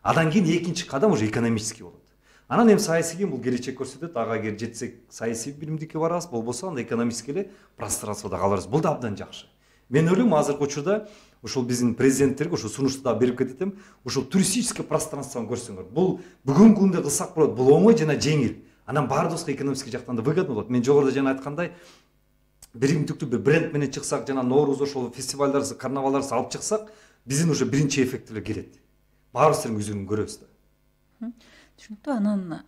Андан кийин экинчи кадам уже экономический болот. Анан эми саясий бул келечек көрсөтөт. Ага эгер жетсек саясий биримдикке барабыз, болбосо анда экономический эле пространствода калабыз. Бул да абдан жакшы. Мен ойлойм, азыркы учурда ушул биздин президенттерге ушул сунушту да берип кетем. Ушул туристический пространствону көрсөңөр. Бул бүгүнкү күндө кылсак болот. Бул оңой жана жеңил. Анан баардыгыбызга экономический жактан да выгодно болот. Мен жогоруда жана айткандай, биримдиктүү бир бренд менен чыксак, жана Ноорузда ошол фестивалдарыбызды, карнавалдарыбызды алып чыксак, биздин уже биринчи эффектилер келет. Баарыбыздын өзүн көрөбүз да. Түшүнүктүү. Анан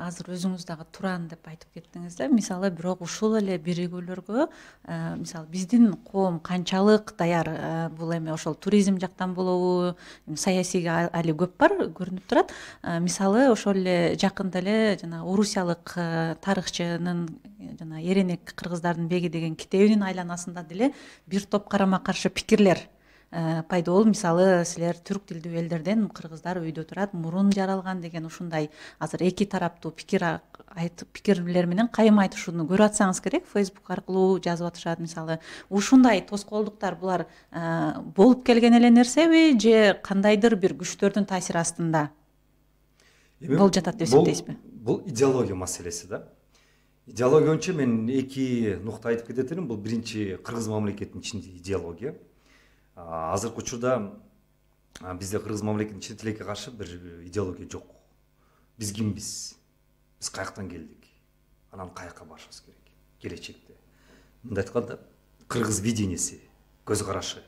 азыр өзүңүз дагы туран деп айтып кеттиңиз да. Мисалы бирок ушул эле биригүүлөргө мисалы биздин коом канчалык даяр, бул эми ошол туризм жактан болобу, саясийге али көп бар көрүнүп турат. Мисалы ошол эле жакында эле жана орусиялык тарыхчынын жана Эренек кыргыздардын беги деген китебинин айланасында деле бир топ карама каршы пикирлер пайда болуп, мисалы силер түрк тилдүү элдерден кыргыздар үйдө турат, мурун жаралган деген ушундай азыр эки тараптуу пикирлер менен кайым айтышууну көрүп атсаңыз керек, Facebook аркылуу жазып атышат. Мисалы ушундай тоскоолдуктар булар болуп келген эле нерсеби, же кандайдыр бир күчтөрдүн таасири астында болуп жатат деп эсептейсизби? Бул идеология маселеси да. Идеология боюнча мен эки нукта айтып кетет элем. Бул биринчи, кыргыз мамлекетинин ичинде идеология. Азыркы учурда бизде кыргыз мамлекетинин чет элекке каршы бир идеология жок. Биз кимбиз? Биз каяктан келдик? Анан каякка барышыбыз керек келечекте. Мындай айтканда, кыргыз видениеси, көз карашы,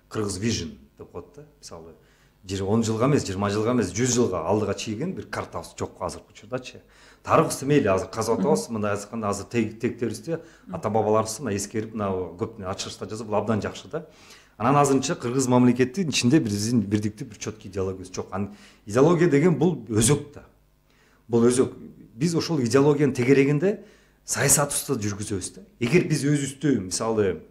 кыргыз вижн деп коет да. Мисалы 10 жылга эмес, 20 жылга эмес, 100 жылга алдыга чийген бир картабыз жок азыркы учурдачы. Тарыхыбызды мейли азыр казып атабыз, мындай айтканда азыр тектерибизди ата бабаларыбыз мына эскерип, мына көп ачырышта жазып, бул абдан жакшы да. Анан азырынча кыргыз мамлекетинин ичинде биздин бирдиктүү бир чөткү идеологиябыз жок. Идеология деген бул өзөк да. Бул өзөк. Биз ошол идеологиянын тегерегинде саясатыбызды жүргүзөбүз да. Эгер биз өзүбүздү, мисалы,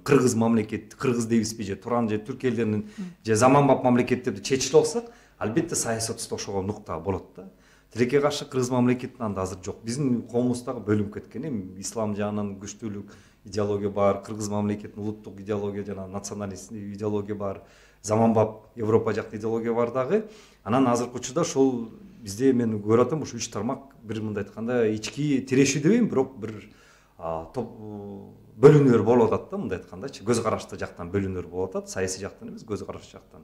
кыргыз мамлекет, кыргыз дейбизби же туран же түрк элдеринин же заманбап мамлекеттерди чечилип алсак, албетте саясатыбызда ошого нукта болот да. Тилекке каршы кыргыз мамлекетинин анда азыр жок. Биздин коомубуз дагы бөлүнүп кеткен. Эми ислам жагынан күчтүүлүк идеология бар, кыргыз мамлекетинин улуттук идеология жана националисттик идеология бар, заманбап Европа жактын идеология бар дагы. Анан азыркы учурда ошол бизде мен көрүп атам, ушу 3 тармак бир мындай айтканда ички тирешүү дебейм, бирок бир бөлүнөр болуп атат да, мындай айткандачы, көз карашты жактан бөлүнөр болуп атат, саясий жактан эмес, көз караш жактан.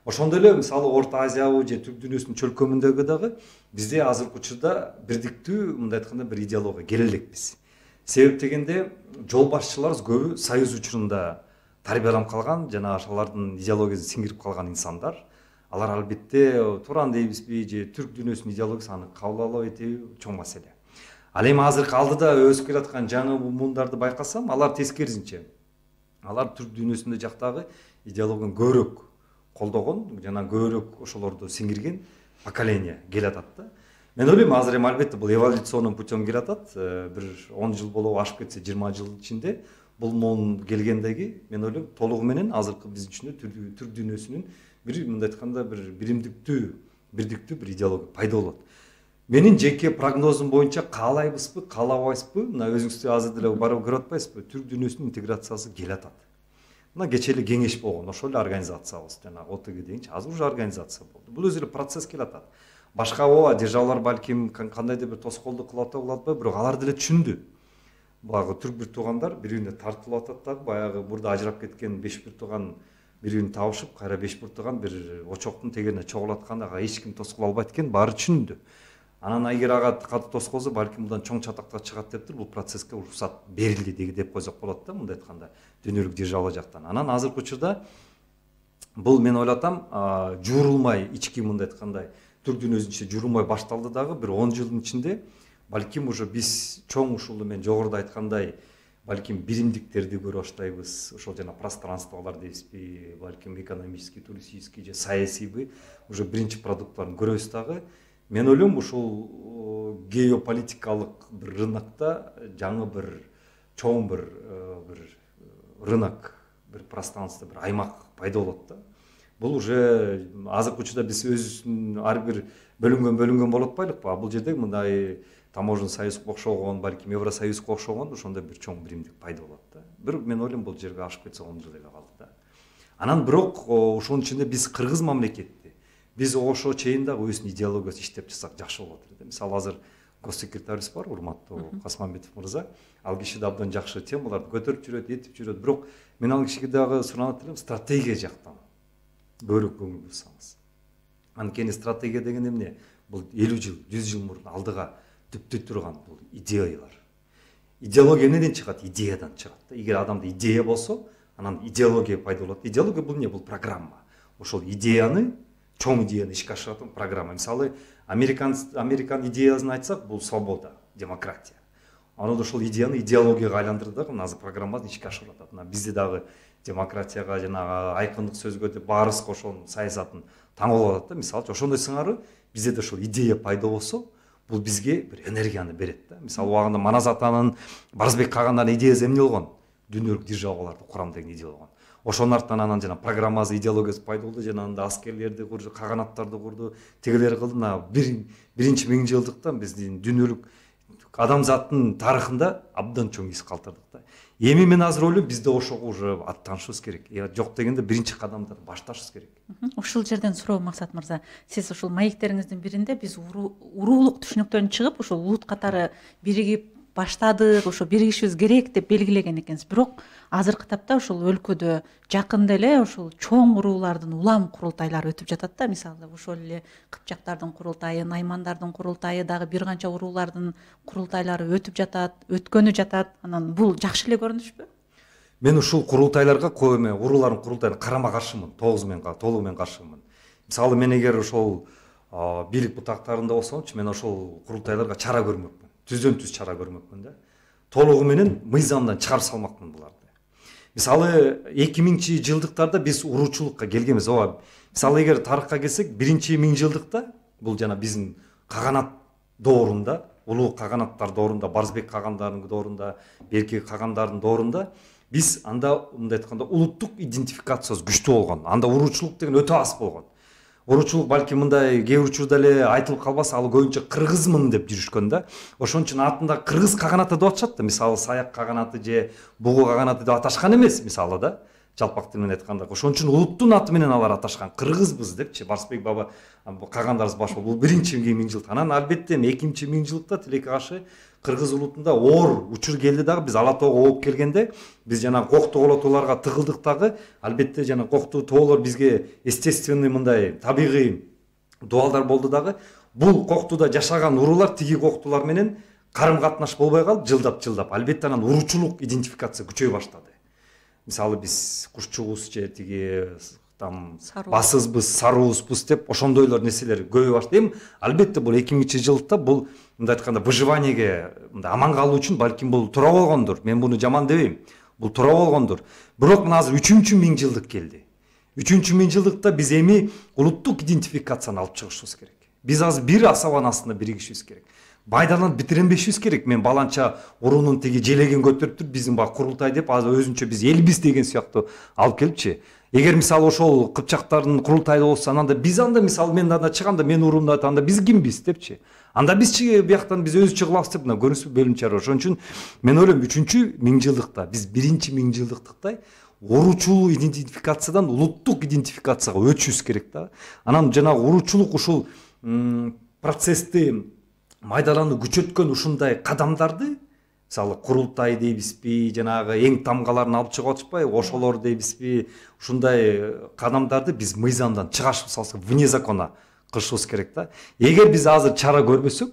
Ошондой эле мисалы Орто Азиябы же Түрк дүйнөсүнүн чөлкөмүндөгү дагы бизде азыркы учурда бирдиктүү мындай айтканда бир идеология келе элекпиз. Себеп дегенде жол башчыларыбыз көбү союз учурунда тарбияланып калган жана ошолордун идеологиясын сиңирип калган инсандар. Алар албетте туран дейбизби же түрк дүйнөсүнүн идеологиясын аны кабыл алуу этүү чоң маселе. Ал эми азыркы алдыда өсүп келаткан жаңы бундарды байкасам, алар тескерисинче. Алар түрк дүйнөсүндө жактагы идеологияны көбүрөөк колдогон жана көбүрөөк ошолорду сиңирген поколение келатат да. Мен ойлойм азыр эми албетте бул эволюционный путем келатат. Бир 10 жыл болобу ашып кетсе 20 жыл ичинде бул мон келгендеги мен ойлойм толугу менен азыркы биздин ичинде түрк дүйнөсүнүн бир мындай айтканда бир биримдиктүү, бирдиктүү бир идеология пайда болот. Менин жеке прогнозум боюнча каалайбызбы, каалабайбызбы, мына өзүңүз азыр деле барып көрүп атпайсызбы, түрк дүйнөсүнүн интеграциясы келатат. Мына кечээ эле кеңеш болгон, ошол эле организациябыз, жана ОТГ дейинчи, азыр уже организация болду. Бул өзү эле процесс келатат. Башка ооба державалар балким кандайдыр бир тоскоолдук кылып атабы, кылып атпайбы, бирок алар деле түшүндү. Баягы түрк бир туугандар бири-бирине тартылып атат дагы, баягы бурда ажырап кеткен 5 бир тууган бири-биrini табышып, кайра 5 бир тууган бир очоктун тегерине чогулуп атканда ага эч ким тоскооло албайт экен, баары түшүндү. Анан эгер ага катуу тоскоолсо, балким мындан чоң чатакта чыгат дептир, бул процесске уруксат берилди деп койсок болот да, мындай айтканда, дүйнөлүк держава жактан. Анан азыркы учурда бул мен ойлотам, жуурулмай ички мындай айткандай түрк дүйнөсүнүн ичинде жуурулмай башталды дагы, бир 10 жылдын ичинде балким уже биз чоң ушул мен жогоруда айткандай балким биримдиктерди көрө баштайбыз, ошол жана пространстволор дейбизби, балким экономический, туристический же саясийби уже биринчи продуктларын көрөбүз дагы. Мен ойлойм ушул геополитикалык бир рынокто жаңы бир чоң бир рынок, бир пространство, бир аймак пайда болот да. Бул уже азыркы учурда биз өзүбүздүн ар бир бөлүнгөн болуп атпайлыкпы? Бул жерде мындай таможенный союзга окшогон, балким Евросоюзга окшогон ошондой бир чоң биримдик пайда болот да. Бир мен ойлойм бул жерге ашып кетсе 10 жыл эле калды да. Анан бирок ошонун ичинде биз кыргыз мамлекетти биз ошо чейин дагы өзүнүн идеологиясын иштеп жатсак жакшы болот эле. Мисалы азыр госсекретарыбыз бар, урматтуу Касманбетов мырза. Ал киши да абдан жакшы темаларды көтөрүп жүрөт, этип жүрөт. Бирок мен ал кишиге дагы суранат элем, стратегия жактан көбүрөөк көңүл бурсаңыз. Анткени стратегия деген эмне? Бул 50 жыл, 100 жыл мурун алдыга түптөй турган бул идеялар. Идеология эмнеден чыгат? Идеядан чыгат. Эгер адамда идея болсо, анан идеология пайда болот. Идеология бул эмне? Бул программа. Ошол идеяны, чоң идеяны ишке ашыратын программа. Мисалы, Американ идеясын айтсак, бул свобода, демократия. Аны ошол идеяны идеологияга айландырды, мына азыр программаны ишке ашырып атат. Мына бизде дагы демократияга жана айкындык сөзгө деп баарыбызга ошонун саясатын таңып атат да. Мисалы, ошондой сыңары бизде да ошол идея пайда болсо, бул бизге бир энергияны берет да. Мисалы, убагында Манас атанын, Барзбек Кагандан идеясы эмне болгон? Дүйнөлүк державаларды курам деген идея болгон. Ошонун артынан анан жана программасы, идеологиясы пайда болду, жана анда аскерлерди курду, каганаттарды курду, тегелер кылды. Мына биринчи миңжылдыктан биздин дүйнөлүк адамзаттын тарыхында абдан чоң из калтырдык да. Эми мен азыр ойлойм, бизде ошого уже аттанышыбыз керек. Жок дегенде биринчи кадамдан башташыбыз керек. Ушул жерден суроо, Максат мырза, сиз ушул маектериңиздин биринде биз уруулук түшүнүктөн чыгып, ушул улут катары биригип баштадык, ошо биригишибиз керек деп белгилеген экенсиз. Бирок азыркы тапта ушул өлкөдө жакында эле ушул чоң уруулардын улам курултайлары өтүп жатат да. Мисалы, ошол эле Кыпчактардын курултайы, Наймандардын курултайы, дагы бир канча уруулардын курултайлары өтүп жатат, өткөнү жатат. Анан бул жакшы эле көрүнүшпү? мен ушул курултайларга уруулардын курултайына карама каршымын, толугу менен каршымын. Мисалы мен эгер ошол бийлик бутактарында болсомчу, мен ошол курултайларга чара көрмөкмүн. Түздөн түз чара көрмөкмүн да. Толугу менен мыйзамдан чыгарып салмакмын буларды. Мисалы 2000-жылдыктарда биз уруучулукка келгенбиз. Мисалы эгер тарыхка келсек, 1-миңжылдыкта бул жана биздин каганат доорунда, улуу каганаттар доорунда, Барзбек кагандардын доорунда, Берке кагандардын доорунда биз анда мындай айтканда улуттук идентификациясы күчтүү болгон. Анда уруучулук деген өтө аз болгон. Уруучулук балки мындай кээ учурда эле айтылып калбаса, ал көбүнчө кыргызмын деп жүрүшкөн да. Ошон үчүн атында кыргыз каганаты деп атышат да. Мисалы Саяк каганаты же Бугу каганаты деп аташкан эмес, мисалы да. Жалпак тил менен айтканда. Ошон үчүн улуттун аты менен алар аташкан. Кыргызбыз депчи. Барсбек баба кагандарыбыз баш бул 1-миңжылдык. Анан албетте 2-миңжылдыкта тилекке каршы кыргыз улутунда оор учур келди дагы. Биз Ала тоого ооп келгенде биз жана Кокту колотууларга тыгылдык дагы. Албетте жана Кокту тоолор бизге естественный мындай табигый дуалдар болду дагы. Бул Коктуда жашаган уруулар тиги Коктулар менен карым катнаш болбой калып, жылдап. Албетте анан уруучулук идентификация күчөй баштады. Мисалы биз кушчубуз же тиги там басызбыз, сарыбызбыз деп ошондойлор нерселер көбөй баштады. Албетте бул 2000-жылдыкта бул мындай айтканда выживаниеге аман калуу үчүн балким бул туура болгондур. Мен буну жаман дебейм. Бул туура болгондур. Бирок мына азыр 3-миңжылдык келди. 3-миңжылдыкта биз эми улуттук идентификацияны алып чыгышыбыз керек. Биз азыр бир асабанын астында биригишибиз керек. Байдаланып битиренбешибиз керек. Мен баланча уруунун тиги желеген көтөрүп туруп биздин бак курултай деп азыр өзүнчө биз элбиз деген сыяктуу алып келипчи. Эгер мисалы ошол кыпчактардын курултайы болсо, анда биз мисалы мен анда чыгамда мен уруумда анда биз кимбиз депчи. Анда бизчи бияктан биз өзүбүзчө кылабыз деп мына көрүнүшпү бөлүнчө. Ошон үчүн мен ойлойм 3-миңжылдыкта биз 1-миңжылдыктай уруучулук идентификациядан улуттук идентификацияга өтүшүбүз керек да. Анан жанагы уруучулук ушул процессти майдалануу күчөткөн ушундай кадамдарды, мисалы курултай дейбизби, жанагы эң тамгаларын алып чыгып атышпайбы, ошолор дейбизби, ушундай кадамдарды биз мыйзамдан чыгарышып салсак, вне закона кылышыбыз керек да. Эгер биз азыр чара көрбөсөк,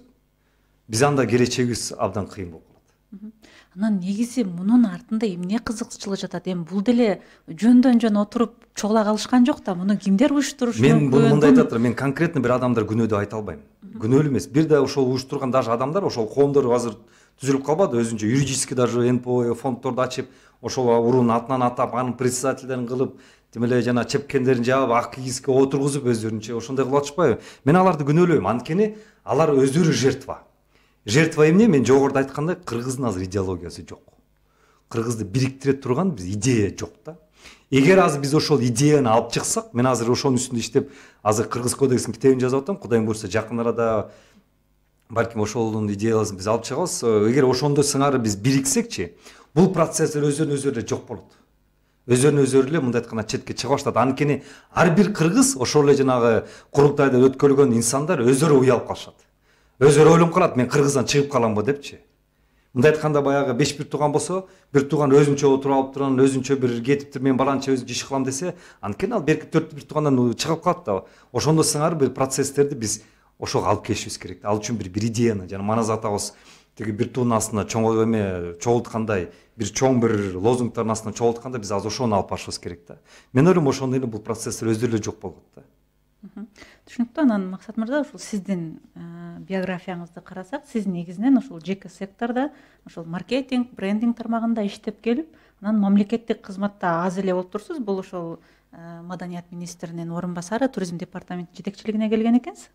биз анда келечегибиз абдан кыйын болуп калат. Анан негизи мунун артында эмне кызыкчылык жатат? Эми бул деле жөндөн жөн отуруп чогула калышкан жок да. Муну кимдер уюштурушу мүмкүн? Мен буну мындай айтып атам, мен конкретно бир адамдар күнөө деп айта албайм. Күнөөлүү эмес. Бир да ошол уюштурган даже адамдар, ошол коомдор азыр түзүлүп калбады, өзүнчө юридически даже НПО фонддорду ачып, ошол уруунун атынан атап, анын председательдерин кылып, тим эле жана чепкендерин жаап, ак кийизге отургузуп өзүлөрүнчө ошондой кылып атышпайбы? Мен аларды күнөөлөйм. Анткени алар өздөрү жертва. Жертва эмне? Мен жогоруда айткандай, кыргыздын азыр идеологиясы жок. Кыргызды бириктире турган биз идея жок да. Эгер азыр биз ошол идеяны алып чыксак, мен азыр ошонун үстүндө иштеп, азыр Кыргыз кодексинин китебин жазып атам. Кудайым буйрса, жакын арада балким ошолдун идеяларын биз алып чыгабыз. Эгер ошондой сыңары биз бириксекчи, бул процесстер өзүнөн эле жок болот. Өзүнөн эле мындай айтканда четке чыга баштады. Анткени ар бир кыргыз ошол эле жанагы курултайда өткөрүлгөн инсандар өзүрө уялып калышат. Өзүрө ойлонуп калат, мен кыргыздан чыгып каламбы депчи. Мындай айтканда баягы 5 бир тууган болсо, бир тууган өзүнчө отуруп алып турган, өзүнчө бир кетиптир, мен баланча өзү иш кылам десе, анткени ал берки 4 бир туугандан чыгып калат да. Ошондо сыңар бир процесстерди биз ошого алып келишибиз керек. Ал үчүн бир идеяны, жана Манас атабыз тиги бир туунун астына чогулткандай, бир чоң бир лозунгдардын астына чогултканда биз азыр ошону алып барышыбыз керек да. Мен ойлойм ошондой эле бул процесстер өздөрү эле жок болот да. Түшүнүктүү. Анан Максат мырза, ушул сиздин биографияңызды карасак, сиз негизинен ушул жеке сектордо, ушул маркетинг, брендинг тармагында иштеп келип, анан мамлекеттик кызматта аз эле болуп турсуз. Бул ошол маданият министринин орун басары, туризм департаменти жетекчилигине келген экенсиз.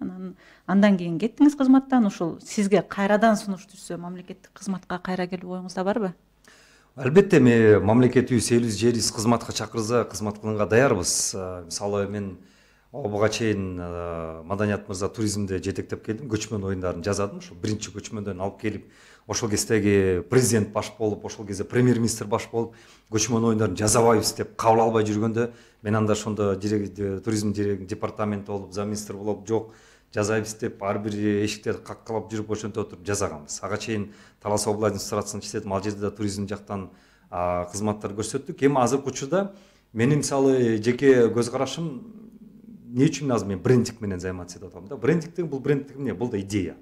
Андан кийин кеттиңиз кызматтан. Ушул сизге кайрадан сунуш түшсө, мамлекеттик кызматка кайра келүү оюңузда барбы? Албетте, эми мамлекетибиз, элибиз, жерибиз кызматка чакырса, кызмат кылганга даярбыз. Мисалы мен буга чейин Маданият мырза туризмде жетектеп келдим, көчмөн оюндарын жазадым. Ошо биринчи көчмөндөн алып келип, ошол кездеги президент баш болуп, ошол кезде премьер-министр баш болуп, көчмөн оюндарын жазабайбыз деп кабыл албай жүргөндө, мен анда ошондо туризм департаменти болуп, замминистр болуп, жок, жазайбыз деп ар бир эшиктерди каккалап жүрүп, ошентип отуруп жазаганбыз. Ага чейин Талас областынын администрациясында иштедим, ал жерде да туризм жактан кызматтар көрсөттүк. Эми азыркы учурда менин мисалы жеке көз карашым, эмне үчүн азыр мен брендинг менен займатся деп атам да. Брендинг бул брендинг эмне? Бул да идея.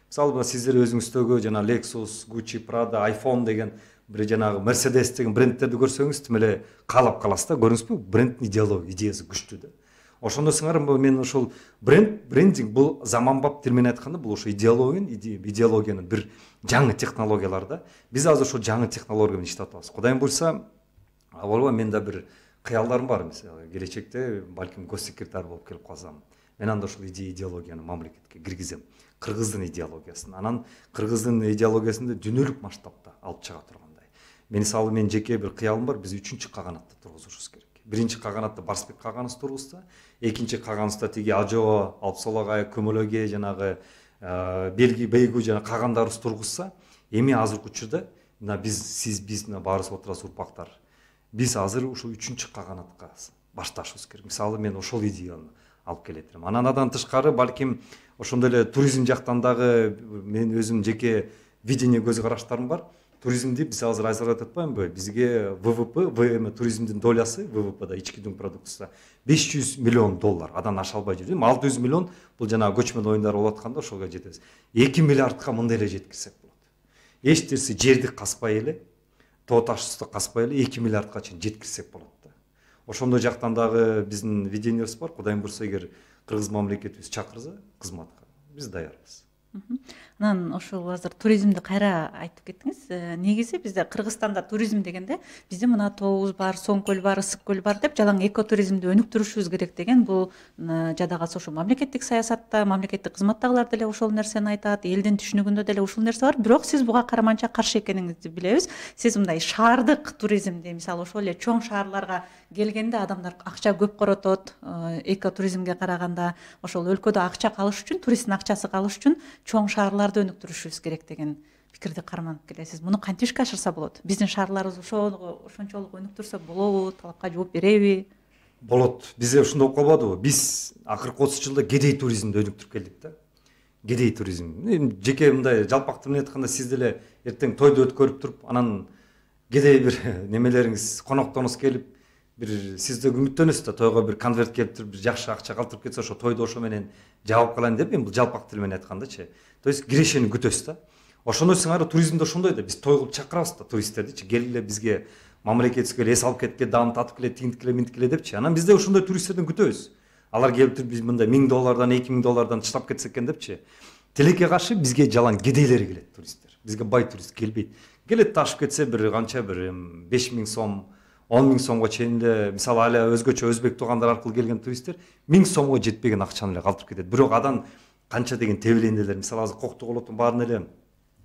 Мисалы сиздер өзүңүздөгү жана Lexus, Gucci, Prada, iPhone деген бир жанагы Mercedes деген брендтерди көрсөңүз тим эле каалап каласыз да, көрдүңүзбү? Брендтин идеясы күчтүү да. Ошондо сыңар мен ошол брендинг бул заманбап тил менен айтканда бул ошо идеологиянын бир жаңы технологиялар да. Биз азыр ошо жаңы технология менен иштеп атабыз. Кудайым буйрса, албаба мен да бир кыялдарым бар, мисалы келечекте балким госсекретарь болуп келип калсам, мен анда ошол идеологияны мамлекетке киргизем. Кыргыздын идеологиясын. Анан кыргыздын идеологиясында дүйнөлүк масштабта алып чыга тургандай. Мен жеке бир кыялым бар, биз 3-чү каганатты тургузушубуз керек. Биринчи каганатты Барсбек каганыбыз тургузса, экинчи каганыбызда тиги Ажоо, Алпсолагай, Көмөлөге жанагы Белги, Бейгу жана кагандарыбыз тургузса, эми азыркы учурда биз баарыбыз отурабыз урпактар. Биз азыр ушул 3-чү каганатка башташыбыз керек. Мисалы мен ошол идеяны алып келетирим. Анан адан тышкары балким ошондой эле туризм жактан дагы мен өзүм жеке видение көз караштарым бар. Туризмди биз азыр айзарат атпаймынбы? Бизге ВВП, туризмдин долясы ВВПда ички дүң продуктусу $500 миллион. Адан аша албай жүрдүм. 600 миллион бул жана көчмөн оюндар болуп атканда ошого жетебиз. 2 миллиардка мындай эле жеткирсек болот. Эч нерсе жерди каспай эле, тоо ташты каспай эле 2 миллиардка чейин жеткирсек болот да. Ошондой жактан дагы биздин видениябыз бар. Кудайым буйрса, эгер кыргыз мамлекетибиз чакырса кызматка, биз даярбыз. Анан ошол азыр туризмди кайра айтып кеттиңиз. Негизи бизде Кыргызстанда туризм дегенде бизде мына тообуз бар, Соң көл бар, Ысык көл бар деп жалаң экотуризмди өнүктүрүшүбүз керек деген бул жадагасы ошо мамлекеттик саясатта, мамлекеттик кызматтагылар деле ошол нерсени айтат, элдин түшүнүгүндө деле ушул нерсе бар. Бирок сиз буга караманча каршы экениңизди билебиз. Сиз мындай шаардык туризмди, мисалы ошол эле чоң шаарларга келгенде адамдар акча көп коротот, экотуризмге караганда ошол өлкөдө акча калыш үчүн, туристтин акчасы калыш үчүн чоң шаарларды өнүктүрүшүбүз керек деген пикирди карманып келесиз. Муну кантип ишке ашырса болот? Биздин шаарларыбыз ошончолук өнүктүрсө болобу? Талапка жооп береби? Болот. Бизде ушундай болуп калбадыбы? Биз акыркы 30 жылда кедей туризмди өнүктүрүп келдик да. Кедей туризм. Жеке мындай жалпак тил менен айтканда, сиз деле эртең тойду өткөрүп туруп, анан кедей бир немелериңиз, конокторуңуз келип, бир сиз да үмүттөнөсүз да, тойго бир конверт келип туруп, бир жакшы акча калтырып кетсе, ошо тойду ошо менен жаап калайын деп, мен бул жалпак тил менен айткандачы. То есть кирешени күтөсүз да. Ошондой сыңары туризмде ошондой да, биз той кылып чакырабыз да туристтердичи, келгиле бизге мамлекетибизге эс алып кеткиле, даам татып келе, тинткиле, минткиле депчи. Анан бизде ошондой туристтерден күтөбүз. Алар келип туруп биз мындай $1000, $2000 чыдап кетсек экен депчи. Тилекке каршы бизге жалаң кедейлер келет туристтер. Бизге бай турист келбейт. Келет ташып кетсе бир канча бир 5000 сом, 10 000 сомго чейин эле, мисалы ала өзгөчө өзбек туугандар аркылуу келген туристтер 1000 сомго жетпеген акчаны эле калтырып кетет. Бирок адан канча деген тебелендилер. Мисалы азыр Коктуголоттун баарын эле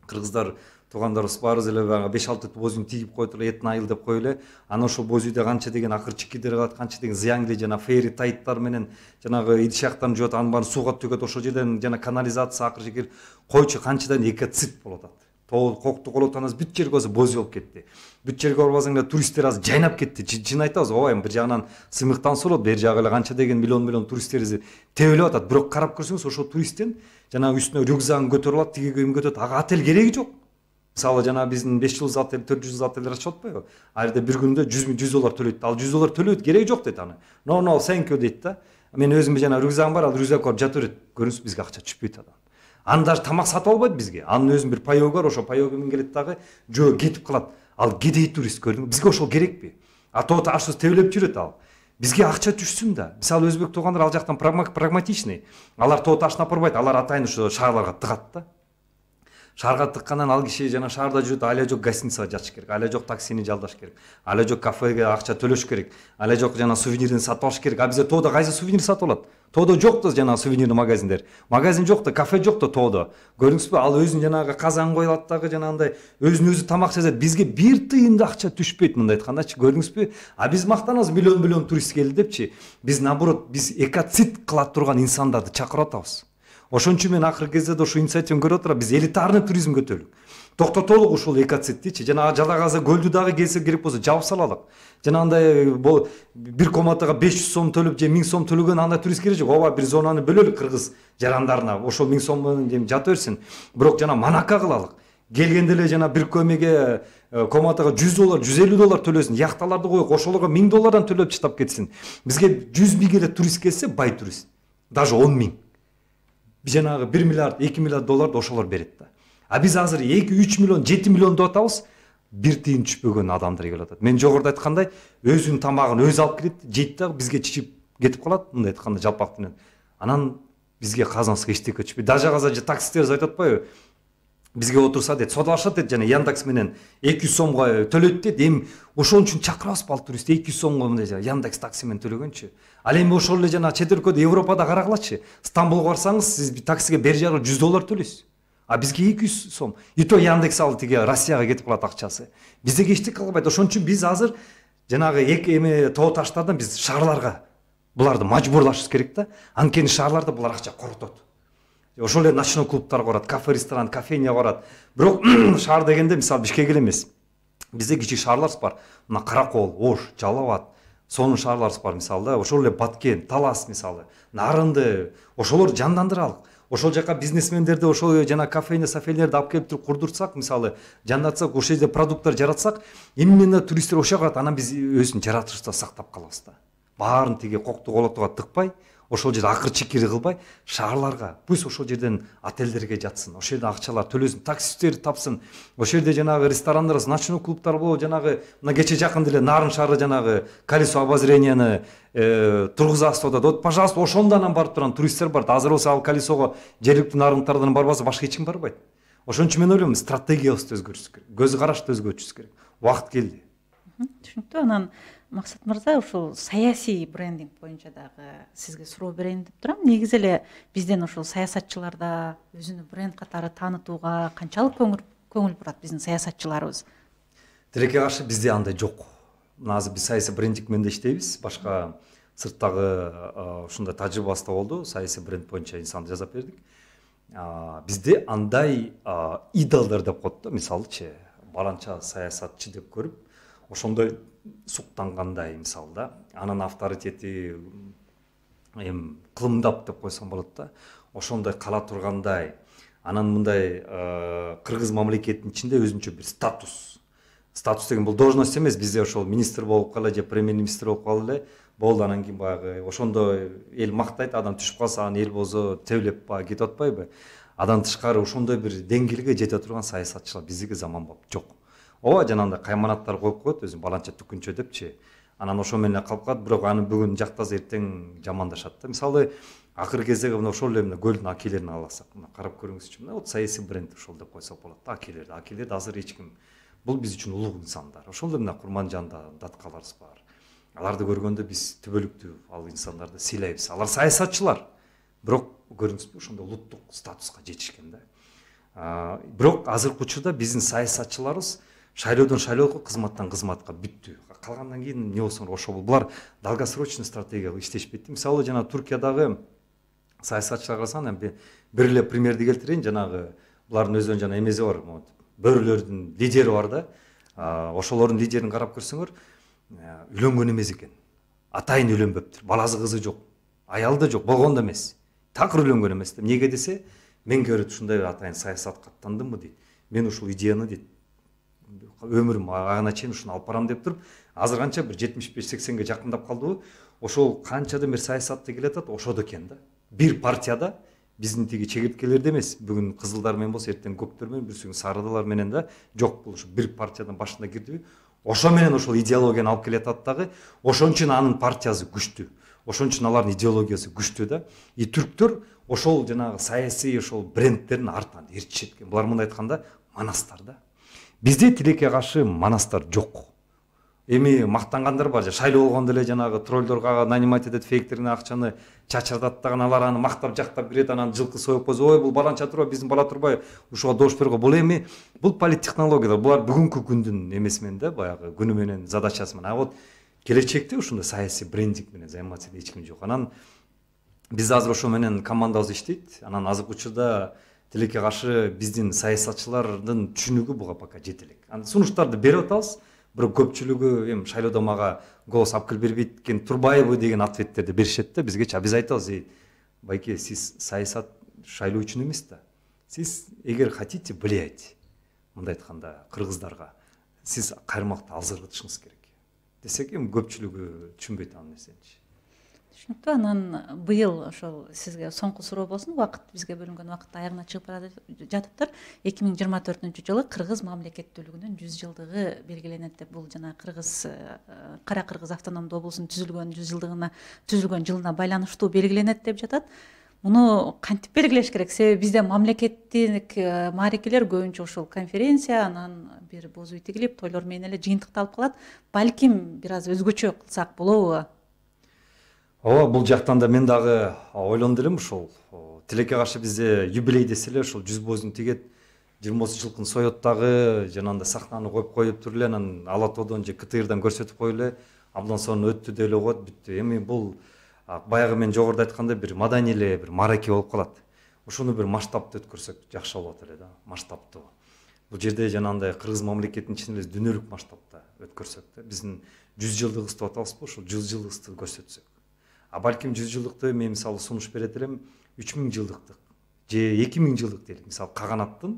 кыргыздар туугандарыбыз баарыбыз эле 5-6 боз үй тийип коюп эле, этин айыл деп коюп эле. Анан ошол боз үйдө канча деген акырчыкидер калат, канча деген зыянгли жана фейри тайттар менен жанагы идишактарын жуат, анын баарын сууга төгөт. Ошол жерден жана канализация акыр жекер койчу канчадан экоцид болуп атат. Коктуголот анан бүт жерге болсо боз үй болуп кетти. Бүт жерге барбасаң эле туристтер азыр жайнап кетти. Чын айтабыз, ооба, бир жагынан сымыктансуу болот, бер жагы эле канча деген миллион туристтерибиз тебелеп атат. Бирок карап көрсөңүз, ошол туристтен жанагы үстүнө рюкзагын көтөрүп алат, тиги кийим көтөрөт. Ага отель кереги жок. Мисалы жана биздин 5 жылдыз отель, 400 жылдыз отель ачып атпайбы? Ал жерде бир күндө $100 төлөйт. Ал $100 төлөйт, кереги жок дейт аны. No, thank you дейт да. Мен өзүм жана рюкзагым бар, ал рюкзак коюп жата берет. Көрүңүз, бизге акча түшпөйт адан. Аны даже тамак сатып албайт бизге. Анын өзүнүн бир паёгу бар, ошо паёгу менен келет дагы жөө кетип калат. Ал кедей турист, көрдүңүз? Бизге ошол керекпи? Тоот ашсыз тебелеп жүрөт ал. Бизге акча түшсүн да. Мисалы өзбек туугандар ал жактан прагматичный. Алар тоот ашын апарбайт, алар атайын ошо шаарларга тыгат да. Шаарга тыккандан ал киши жана шаарда жүрөт, ала жок гостиницага жатыш керек, ала жок таксини жалдаш керек, ала жок кафеге акча төлөш керек, ала жок жана сувенирин сатып алыш керек. А бизде тоодо кайсы сувенир сатып алат? Тоодо жок да жана сувенирный магазиндер. Магазин жок да, кафе жок да тоодо. Көрдүңүзбү? Ал өзүнүн жанагы казан коюлат дагы жанагындай өзүнүн өзү тамак жасайт. Бизге бир тыйын да акча түшпөйт, мындай айткандачы. Көрдүңүзбү? А биз мактанабыз, миллион турист келди депчи. Биз наоборот, биз экоцид кыла турган инсандарды чакырып атабыз. Ошон үчүн мен акыркы кезде да ошо инициативаны көрүп отурам. Биз элитарный туризм көтөрөлүк. Токтотолук ушул экоцидтичи. Жана жалагаза көлдү дагы келсе керек болсо жаап салалык. Жана андай бир комнатага 500 сом төлөп же 1000 сом төлөгөн андай турист керек жок. Ооба, бир зонаны бөлөлүк кыргыз жарандарына. Ошол 1000 сом менен жата берсин. Бирок жана манака кылалык. Келгенде эле жана бир көмөгө комнатага $100, $150 төлөсүн. Яхталарды коюп, ошолорго $1000 төлөп чыдап кетсин. Бизге 100 000 эле турист келсе, бай турист. Даже 10 000. Жанагы 1 миллиард, $2 миллиард ошолор берет да. А биз азыр 2-3 миллион, 7 миллион деп атабыз. бир тыйын түшпөгөн адамдар келип атат. Мен жогоруда айткандай өзүнүн тамагын өзү алып келет, жейт да бизге чичип кетип калат, мындай айтканда жалпак менен. Анан бизге казаныбызга эчтеке түшпөйт. Даже каза таксисттер айтып атпайбы? Бизге отурса дейт, содалашат дейт, жана Яндекс менен 200 сомго төлөйт дейт. Эми ошон үчүн чакырабызбы ал турист 200 сомго мындай Яндекс такси менен төлөгөнчү. Ал эми ошол эле жана чет өлкөдө Европада карагылачы. Стамбулга барсаңыз, сиз таксиге бер жагы $100 төлөйсүз. А бизге 200 сом. И то Яндекс ал тиги Россияга кетип калат акчасы. Бизге эчтеке кылбайт. Ошон үчүн биз азыр жанагы эми тоо таштардан биз шаарларга буларды мажбурлашыбыз керек да. Анткени шаарларда булар акча коротот. Ошол эле ночной клубтарга барат, кафе, ресторан, кофейняга барат. Бирок шаар дегенде мисалы Бишкек эле эмес. Бизде кичи шаарларыбыз бар. Мына Каракол, Ош, Жалал Абад, сонун шаарларыбыз бар мисалы да. Ошол эле Баткен, Талас мисалы, Нарынды, ошолор жандандыралык. Ошол жака бизнесмендерди ошол жана кафейне, сафейлерди алып келип туруп курдурсак, мисалы, жандатсак, ошол жерде продукттар жаратсак, именно туристтер ошого барат, анан биз өзүнүн жаратылышты сактап калабыз да. Баарын тиги кокту колотуга тыкпай, ошол жерде акыр чикири кылбай, шаарларга, пусть ошол жерден отелдерге жатсын, ошол жерде акчалар төлөсүн, таксисттерди тапсын, ошол жерде жанагы ресторандар, ночной клубтар болуп, жанагы мына кече жакын деле Нарын шаары жанагы колесо обозренияны тургузасыз деп, вот пожалуйста, ошондон барып турган туристтер бар. Азыр болсо ал колесого жергиликтүү нарынтардан барбаса башка эч ким барбайт. Ошон үчүн мен ойлойм, стратегиябызды өзгөртүш керек, көз карашты өзгөртүш керек. Убакыт келди. Түшүнүктүү. Анан Максат мырза, ушул саясий брендинг боюнча дагы сизге суроо берейин деп турам. Негизи эле бизден ушул саясатчыларда өзүнү бренд катары таанытууга канчалык көңүл бурат биздин саясатчыларыбыз? Тилекке каршы бизде андай жок. Мына азыр биз саясий брендинг менен иштейбиз. Башка сырттагы ушундай тажрыйбабыз да болду. Саясий бренд боюнча инсанды жасап бердик. Бизде андай идолдор деп коет да, мисалычы, баланча саясатчы деп көрүп, ошондой суктангандай мисалы да, анын авторитети эми кылымдап деп койсом болот да, ошондой кала тургандай, анан мындай кыргыз мамлекетинин ичинде өзүнчө бир статус деген бул должность эмес. Бизде ошол министр болуп кала же премьер-министр болуп кала эле болду, анан кийин баягы ошондо эл мактайт, адам түшүп калса анан эл болсо тебелеп баягы кетип атпайбы. Адан тышкары ошондой бир деңгээлге жете турган саясатчылар биздики заманбап жок. Ооба жанагындай кайманаттар коюп коет, өзү баланча түкүнчө депчи. Анан ошо менен калып калат, бирок аны бүгүн жактаса эртең жамандашат да. Мисалы, акыркы кездеги мына ошол эле мына көлдүн акелерин алсак, мына карап көрүңүзчү. Мына вот саясий бренд ошол деп койсок болот да, акелерди азыр эч ким, бул биз үчүн улуу инсандар. Ошол эле мына Курманжанда даткаларыбыз бар. Аларды көргөндө биз түбөлүктүү ал инсандарды сыйлайбыз. Алар саясатчылар, бирок көрүңүзбү ошондой улуттук статуска жетишкен да. Бирок азыркы учурда биздин саясатчыларыбыз шайлоодон шайлоого, кызматтан кызматка бүттү. Калгандан кийин эмне болсо ошол. Булар долгосрочный стратегиялык иштешпейт. Мисалы жана Туркиядагы саясатчылар карасаң, эми бир эле примерди келтирейин. Жанагы булардын өзүнүн жана эмеси бар, бөрүлөрдүн лидери бар да. Ошолордун лидерин карап көрсөңөр, үйлөнгөн эмес экен. Атайын үйлөнбөптүр. Баласы кызы жок, аялы да жок, болгон да эмес. Такыр үйлөнгөн эмес. Эмнеге десе, мен көрөт ушундай атайын саясатка аттандымбы дейт. Мен ушул идеяны дейт өмүрүм агына чейин ушуну алып барам деп туруп, азыр канча бир 75-80ге жакындап калдыбы, ошол канчадан бир саясатты келатат, ошодо экен да. Бир партияда биздин тиги чегирткелерде эмес, бүгүн кызылдар менен болсо эртең көктөр менен, бүрсүң сарыдалар менен да, жок, бул ушу бир партиядан башында кирдиби, ошо менен ошол идеологияны алып келатат дагы, ошон үчүн анын партиясы күчтүү. Ошон үчүн алардын идеологиясы күчтүү да. И түрктөр ошол жанагы саясий ошол брендтердин артынан ээрчишет экен. Булар мындай айтканда манастар да. Бизде тилекке каршы манастар жок. Эми мактангандар бар, шайлоо болгондо эле жанагы троллдорго нанимать этет, фейктерине акчаны чачырдат дагы, алар аны мактап жактап кирет, анан жылкы союп койсо, ой бул баланча турбай, биздин бала турбай, ушуга добуш берго. Бул эми бул политтехнологиялар, булар бүгүнкү күндүн эмеси менен да, баягы күнү менен, задачасы менен. А вот келечекте ушундай саясий брендинг менен займатса эч ким жок. Анан биз азыр ошо менен командабыз иштейт. Анан азыркы учурда тилекке каршы биздин саясатчылардын түшүнүгү буга пока жете элек. Анан сунуштарды берип атабыз. Бирок көпчүлүгү эми шайлоодо мага голос алып келип бербейт экен, турбайбы деген ответтерди беришет да бизгечи. Биз айтабыз, байке, сиз саясат шайлоо үчүн эмес да. Сиз эгер хотите влиять, мындай айтканда кыргыздарга, сиз кайрмакты алзыргытышыңыз керек. Десек эми көпчүлүгү түшүнбөйт ал нерсени. Түшүнүктүү. Анан быйыл ошол сизге соңку суроо болсун. Убакыт бизге бөлүнгөн убакыт аягына чыгып бара жатыптыр. 2024-жылы Кыргыз мамлекеттүүлүгүнүн 100 жылдыгы белгиленет деп, бул жана Кара Кыргыз автономдуу облусунун түзүлгөн жылына байланыштуу белгиленет деп жатат. Муну кантип белгилеш керек? Себеби бизде мамлекеттик маарекелер көбүнчө ушул конференция, анан бир боз үй тигилип, тойлор менен эле жыйынтыкталып калат. Балким бир аз өзгөчө кылсак болобу? Ооба, бул жактан да мен дагы ойлондум элем. Ушул тилекке каршы бизде юбилей десе эле ушул 100 бозун тигет, 20 жылкын соет дагы, жанагындай сахнаны коюп туруп эле, анан Ала тоодон же КТРдан көрсөтүп коюп эле, абдан сонун өттү деп эле коет, бүттү. Эми бул баягы мен жогоруда айткандай бир маданий эле бир маареке болуп калат. Ошону бир масштабты өткөрсөк жакшы болот эле да, масштабты. Бул жерде жанагындай Кыргыз мамлекетинин ичинде эле дүйнөлүк масштабта өткөрсөк да, биздин 100 жылдыгыбызды деп атабызбы, ошол 100 жылдыгыбызды көрсөтсөк. Балким 100 жылдыкты мен мисалы сунуш берет элем, 3000 жылдыктык же 2000 жылдык дейли. Мисалы Каганаттын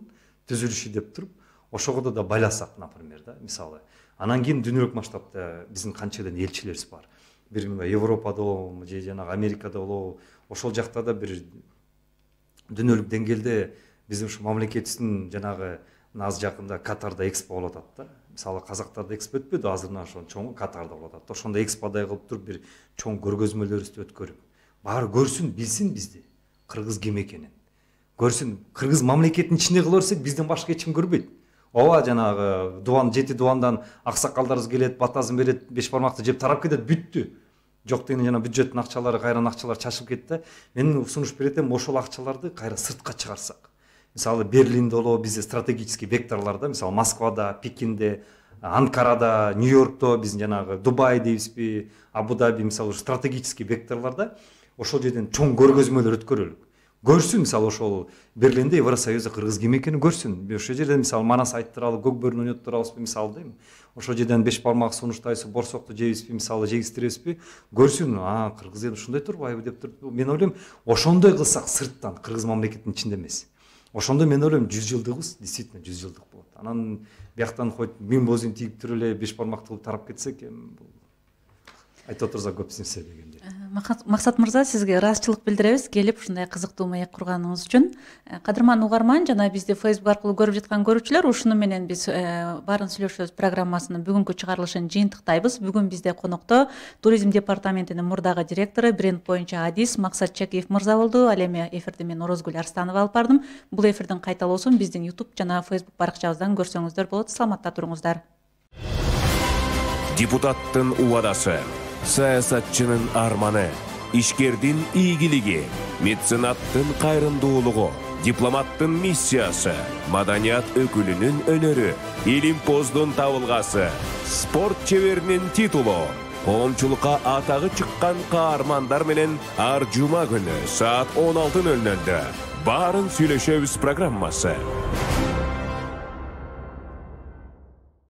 түзүлүшү деп туруп, ошого да байласак, например, да, мисалы. Анан кийин дүйнөлүк масштабта биздин канчадан элчилерибиз бар. Бир Европада болобу же жанагы Америкада болобу, ошол жакта да бир дүйнөлүк деңгээлде биздин ушу мамлекетибиздин жанагы аз жакында Катарда экспо болуп атат да. Мисалы Казактарда экспо өтпөдү, азырына ошон чоңу Катарда болуп атат. Ошондой эксподай кылып туруп бир чоң көргөзмөлөрүбүздү өткөрүп, баары көрсүн, билсин бизди, кыргыз ким экенин. Көрсүн, кыргыз мамлекетинин ичинде кыла берсек, бизден башка эч ким көрбөйт. Ооба, жанагы дуван, жети дувандан аксакалдарыбыз келет, батасын берет, беш бармакты жеп тарап кетет, бүттү. Жок дегенде жана бюджеттин акчалары, кайран акчалар чачылып кетти. Мен сунуш беретем, ошол акчаларды кайра сыртка чыгарсак. Мисалы Берлинде болобу, бизде стратегический векторларда, мисалы Москвада, Пекинде, Анкарада, Нью-Йоркто, биздин жанагы Дубай дейбизби, Абу-Даби, мисалы стратегический векторларда ошол жерден чоң көргөзмөлөр өткөрөлүк. Көрсүн, мисалы ошол Берлинде Евросоюзда кыргыз ким экенин көрсүн. Ошол жерден мисалы манас айттыралы, көк бөрүн ойноттурабызбы, мисалы дейм. Ошол жерден беш бармак сунуштайсыз, борсокту жейбизби, мисалы жегистиребизби, көрсүн, кыргыз эл ушундай турбайбы деп туруп. Мен ойлойм, ошондой кылсак сырттан, кыргыз мамлекетинин ичинде эмес. Ошондо мен ойлойм 100 жылдыгыбыз действительно 100 жылдык болот. Анан бияктан хоть 1000 бозун тигип туруп эле беш бармакты кылып тарап кетсек, бул айтып отурсак көп нерсе дегенде. Максат мырза, сизге ыраазычылык билдиребиз, келип ушундай кызыктуу маек курганыңыз үчүн. Кадырман угарман жана бизди Facebook аркылуу көрүп жаткан көрүүчүлөр, ушуну менен биз баарын сүйлөшөбүз программасынын бүгүнкү чыгарылышын жыйынтыктайбыз. Бүгүн бизде конокто туризм департаментинин мурдагы директору, бренд боюнча адис Максат Чекиев мырза болду. Ал эми эфирди мен Орозгүл Арстанова алып бардым. Бул эфирдин кайталоосун биздин YouTube жана Facebook баракчабыздан көрсөңүздөр болот. Саламатта туруңуздар. Депутаттын убадасы, саясатчынын арманы, ишкердин ийгилиги, меценаттын кайрымдуулугу, дипломаттын миссиясы, маданият өкүлүнүн өнөрү, илимпоздун табылгасы, спорт чеберинин титулу, коомчулукка атагы чыккан каармандар менен ар жума күнү саат 16:00 баарын сүйлөшөбүз программасы.